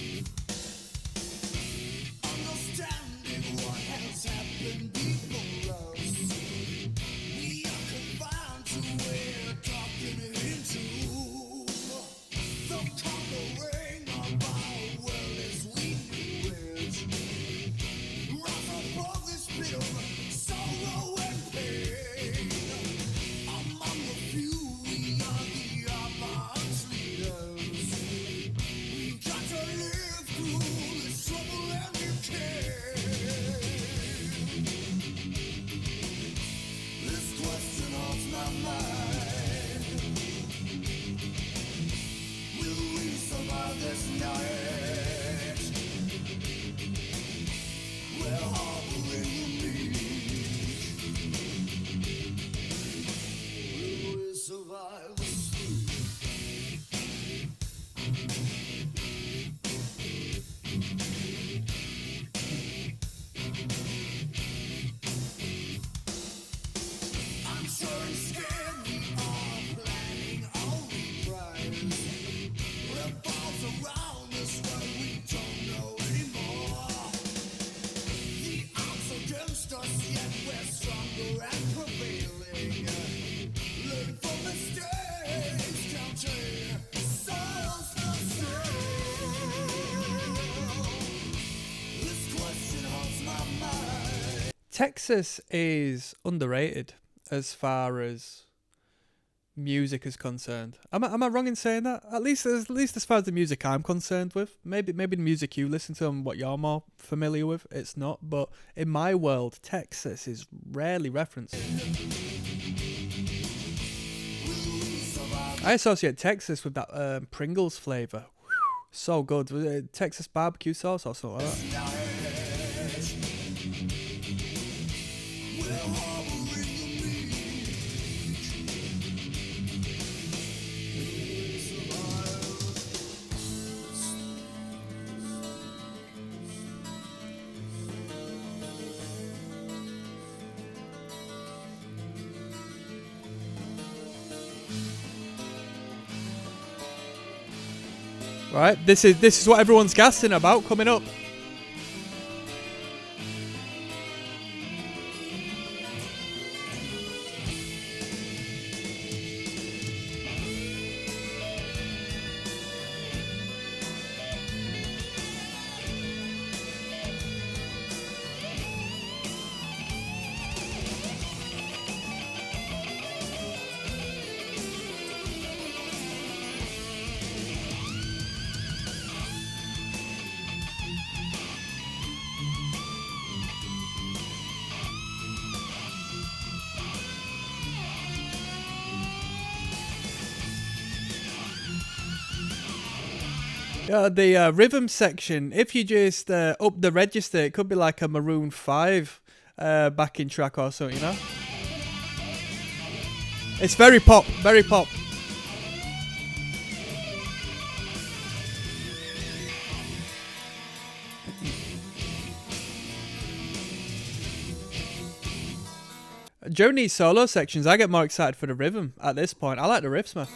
Texas is underrated as far as music is concerned. Am I wrong in saying that? At least as far as the music I'm concerned with. Maybe the music you listen to and what you're more familiar with, it's not. But in my world, Texas is rarely referenced. I associate Texas with that Pringles flavour. So good. Was it Texas barbecue sauce or something like that? Right, this is what everyone's gassing about coming up. Yeah, the rhythm section, if you just up the register, it could be like a Maroon 5 backing track or something, you know? It's very pop, very pop. During these solo sections, I get more excited for the rhythm at this point. I like the riffs, man.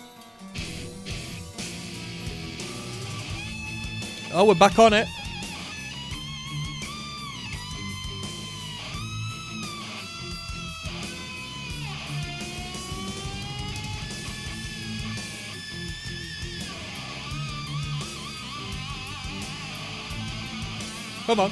Oh, we're back on it. Come on.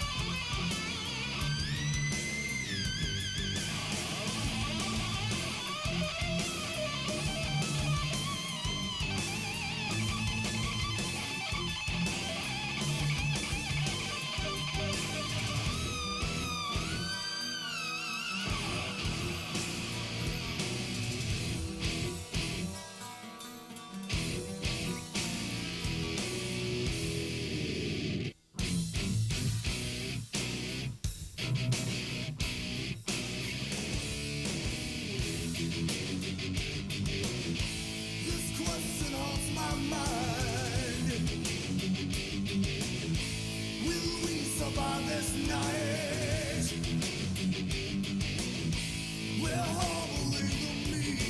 This question haunts my mind. Will we survive this night? We're harboring the meek.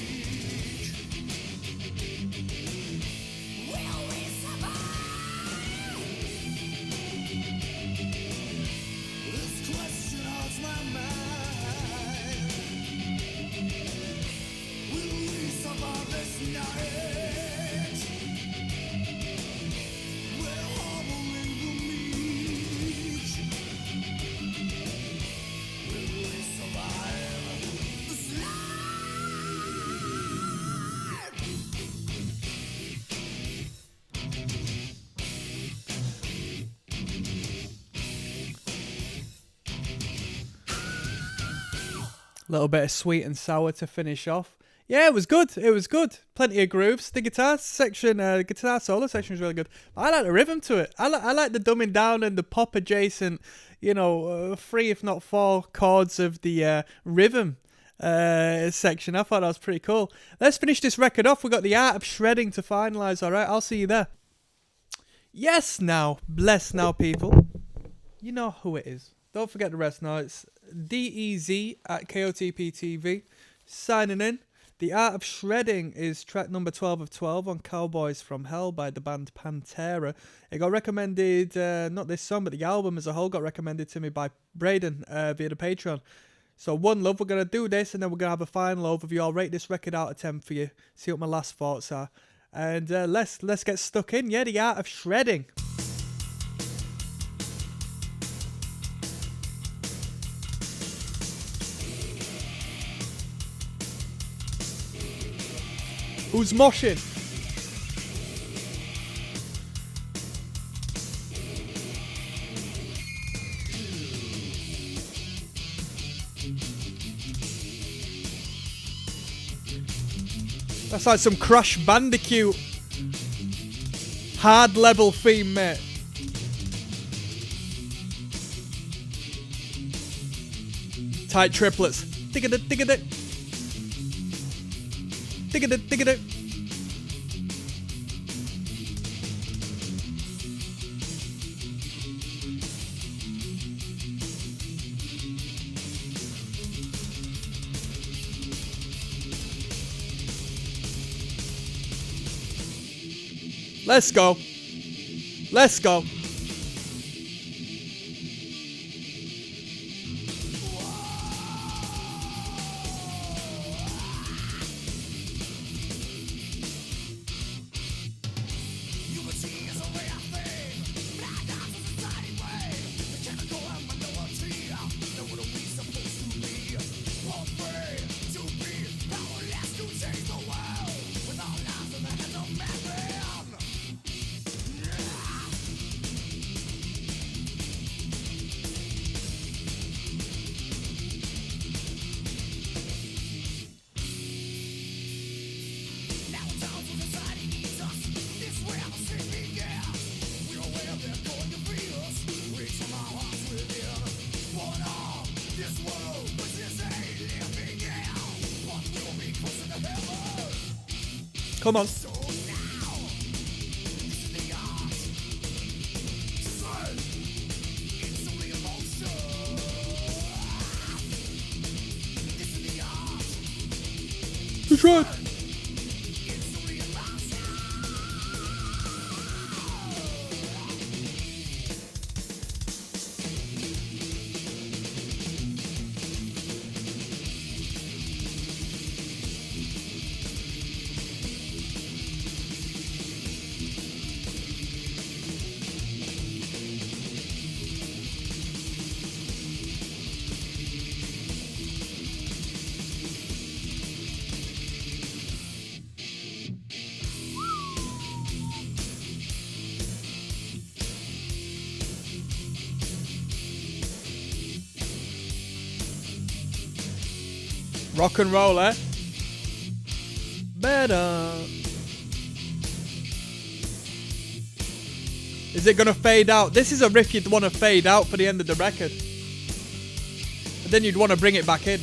Will we survive? This question haunts my mind. Will we survive this night? We're harboring the meek. Will we survive this night? Little bit of sweet and sour to finish off. Yeah, it was good. It was good. Plenty of grooves. The guitar section, guitar solo section was really good. I like the rhythm to it. I like the dumbing down and the pop adjacent, you know, 3 if not 4 chords of the rhythm section. I thought that was pretty cool. Let's finish this record off. We've got the art of shredding to finalise. All right, I'll see you there. Yes, now, bless now, people. You know who it is. Don't forget the rest now. It's DEZ at KOTPTV signing in. The Art of Shredding is track number 12 of 12 on Cowboys from Hell by the band Pantera. It got recommended, not this song, but the album as a whole got recommended to me by Braden via the Patreon. So one love, we're going to do this and then we're going to have a final overview. I'll rate this record out of 10 for you, see what my last thoughts are. And let's get stuck in. Yeah, The Art of Shredding. Who's moshing? That's like some Crash Bandicoot hard level theme, mate. Tight triplets. Digga-da, digga-da. Digga-da, digga-da. Let's go. Let's go. Come on. That's right. Rock and roll, eh? Better. Is it gonna fade out? This is a riff you'd want to fade out for the end of the record. But then you'd want to bring it back in.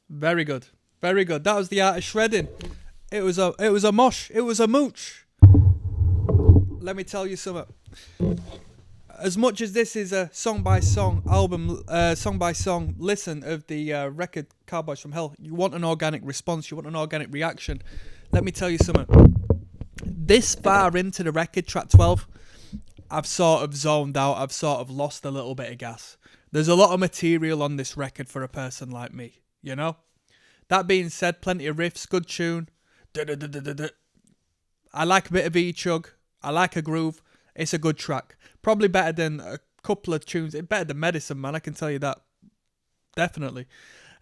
Very good. Very good. That was the art of shredding. It was a mosh. It was a mooch. Let me tell you something. As much as this is a song by song album, song by song listen of the record Cowboys from Hell, you want an organic response, you want an organic reaction. Let me tell you something. This far into the record, track 12, I've sort of zoned out. I've sort of lost a little bit of gas. There's a lot of material on this record for a person like me, you know? That being said, plenty of riffs, good tune. I like a bit of E-chug. I like a groove. It's a good track. Probably better than a couple of tunes. It's better than Medicine Man, I can tell you that. Definitely.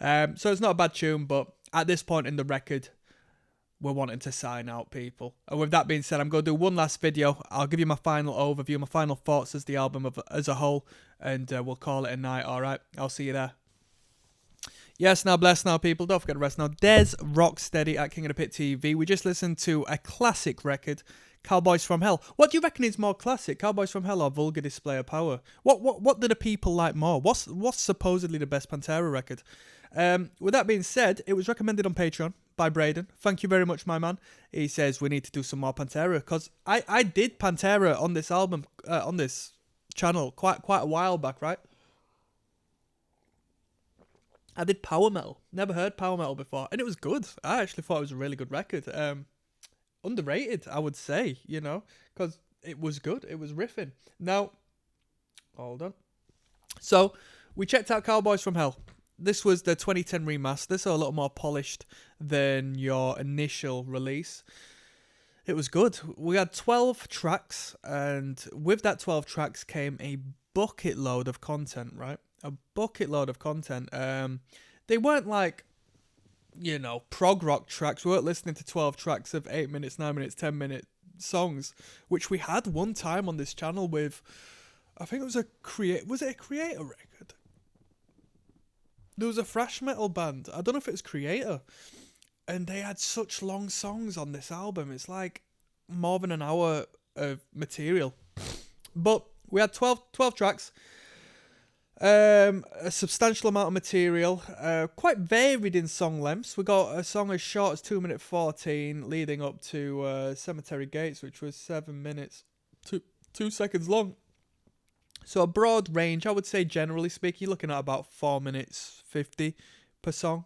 So it's not a bad tune, but at this point in the record, we're wanting to sign out, people. And with that being said, I'm going to do one last video. I'll give you my final overview, my final thoughts as the album as a whole, and we'll call it a night, alright? I'll see you there. Yes, now bless now, people. Don't forget to rest now. There's Rocksteady at King of the Pit TV. We just listened to a classic record, Cowboys from Hell. What do you reckon is more classic, Cowboys from Hell or Vulgar Display of Power? What do the people like more? What's supposedly the best Pantera record? With that being said, it was recommended on Patreon by Braden. Thank you very much, my man. He says we need to do some more Pantera, because I did Pantera on this album, on this channel quite a while back, right? I did power metal. Never heard power metal before, and it was good. I actually thought it was a really good record. Underrated, I would say, you know, because it was good. It was riffing. Now, hold on. So we checked out Cowboys from Hell. this was the 2010 remaster, so a little more polished than your initial release. It was good. We had 12 tracks, and with that 12 tracks came a bucket load of content, right? A bucket load of content. They weren't like, prog rock tracks. We weren't listening to 12 tracks of 8 minutes, 9 minutes, 10-minute songs, which we had one time on this channel with, I think it was was it a Creator record? There was a thrash metal band. I don't know if it was Creator. And they had such long songs on this album. It's like more than an hour of material. But we had 12 tracks. A substantial amount of material. Quite varied in song lengths. We got a song as short as 2 minutes 14, leading up to Cemetery Gates, which was 7 minutes, 2 seconds long. So a broad range. I would say, generally speaking, you're looking at about 4 minutes 50 per song.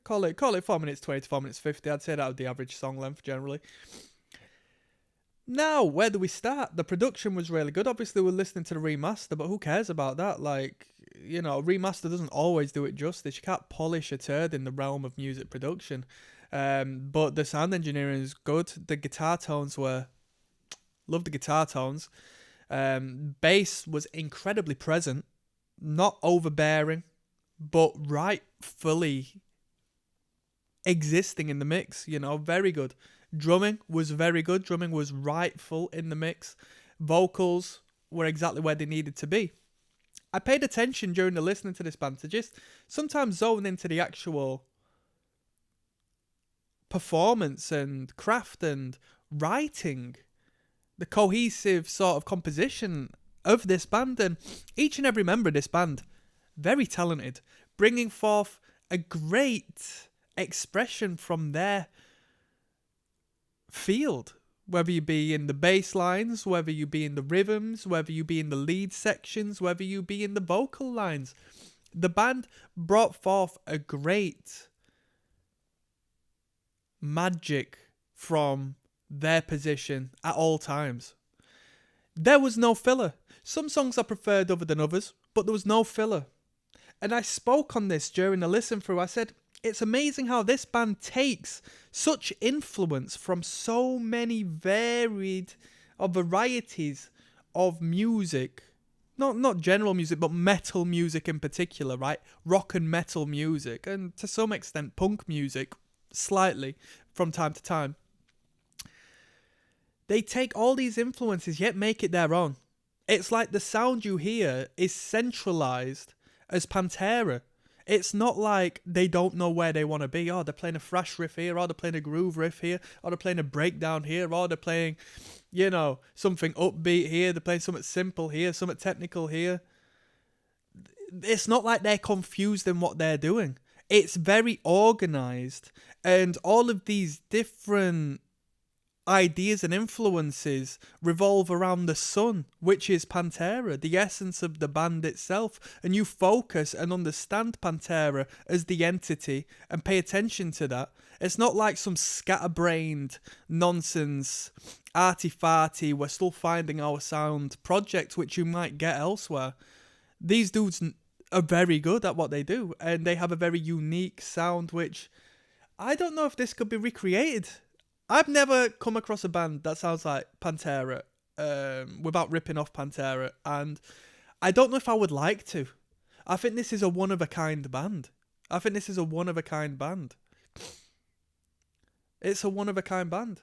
Call it 4 minutes 20 to 4 minutes 50. I'd say that would be the average song length generally. Now, where do we start? The production was really good. Obviously, we're listening to the remaster, but who cares about that? Like, remaster doesn't always do it justice. You can't polish a turd in the realm of music production. But the sound engineering is good. The guitar tones love the guitar tones. Bass was incredibly present, not overbearing, but rightfully existing in the mix, very good. Drumming was very good. Drumming was rightful in the mix. Vocals were exactly where they needed to be. I paid attention during the listening to this band to just sometimes zone into the actual performance and craft and writing, the cohesive sort of composition of this band. And each and every member of this band, very talented, bringing forth a great expression from their field, whether you be in the bass lines, whether you be in the rhythms, whether you be in the lead sections, whether you be in the vocal lines. The band brought forth a great magic from their position at all times. There was no filler. Some songs I preferred other than others, but there was no filler. And I spoke on this during the listen through. I said, it's amazing how this band takes such influence from so many varieties of music. Not general music, but metal music in particular, right? Rock and metal music, and to some extent punk music, slightly, from time to time. They take all these influences, yet make it their own. It's like the sound you hear is centralized as Pantera. It's not like they don't know where they want to be. Oh, they're playing a thrash riff here, or they're playing a groove riff here, or they're playing a breakdown here, or they're playing, something upbeat here, they're playing something simple here, something technical here. It's not like they're confused in what they're doing. It's very organized, and all of these different ideas and influences revolve around the sun, which is Pantera, the essence of the band itself. And you focus and understand Pantera as the entity and pay attention to that. It's not like some scatterbrained nonsense, arty-farty, we're still finding our sound project, which you might get elsewhere. These dudes are very good at what they do, and they have a very unique sound, which I don't know if this could be recreated. I've never come across a band that sounds like Pantera without ripping off Pantera, and I don't know if I would like to. I think this is a one-of-a-kind band. It's a one-of-a-kind band.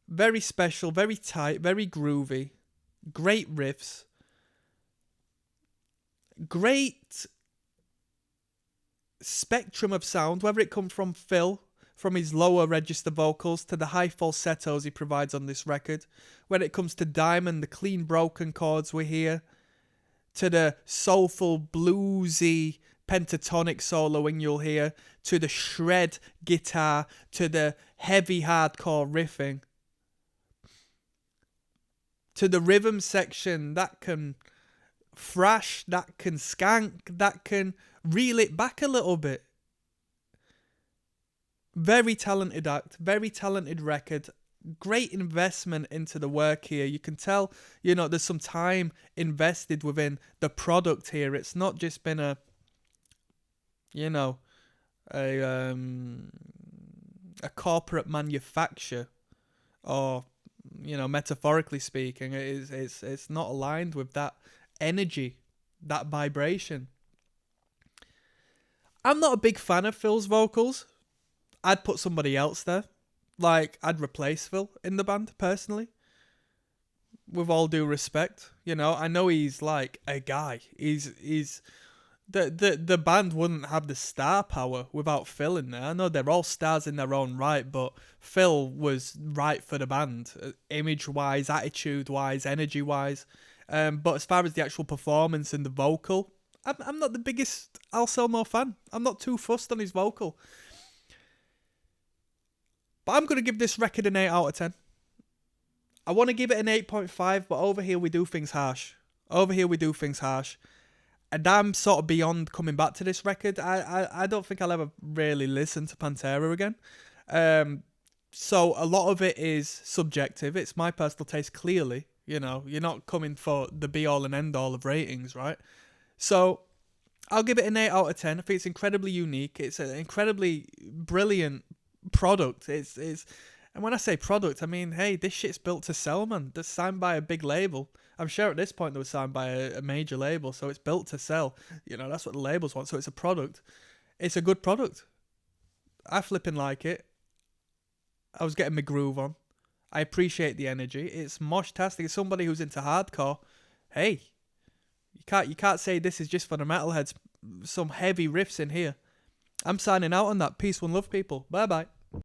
Very special, very tight, very groovy, great riffs, great spectrum of sound, whether it comes from Phil, from his lower register vocals, to the high falsettos he provides on this record. When it comes to Diamond, the clean broken chords we hear, to the soulful, bluesy, pentatonic soloing you'll hear, to the shred guitar, to the heavy hardcore riffing, to the rhythm section that can thrash, that can skank, that can reel it back a little bit. Very talented act, very talented record, great investment into the work here. You can tell, there's some time invested within the product here. It's not just been you know, a corporate manufacture, or metaphorically speaking, it's not aligned with that energy, that vibration. I'm not a big fan of Phil's vocals. I'd put somebody else there. Like, I'd replace Phil in the band, personally. With all due respect, I know he's like a guy. He's the band wouldn't have the star power without Phil in there. I know they're all stars in their own right, but Phil was right for the band, image-wise, attitude-wise, energy-wise. But as far as the actual performance and the vocal, I'm not the biggest Al Selmo fan. I'm not too fussed on his vocal. But I'm going to give this record an 8 out of 10. I want to give it an 8.5, but over here we do things harsh. And I'm sort of beyond coming back to this record. I don't think I'll ever really listen to Pantera again. So a lot of it is subjective. It's my personal taste, clearly. You're not coming for the be-all and end-all of ratings, right? So I'll give it an 8 out of 10. I think it's incredibly unique. It's an incredibly brilliant product. And when I say product, I mean, hey, this shit's built to sell, man. That's signed by a big label. I'm sure at this point they were signed by a major label, so it's built to sell. That's what the labels want. So it's a product. It's a good product. I flipping like it. I was getting my groove on. I appreciate the energy. It's mosh-tastic. It's somebody who's into hardcore. Hey, you can't say this is just for the metalheads. Some heavy riffs in here. I'm signing out on that. Peace, one love, people. Bye-bye.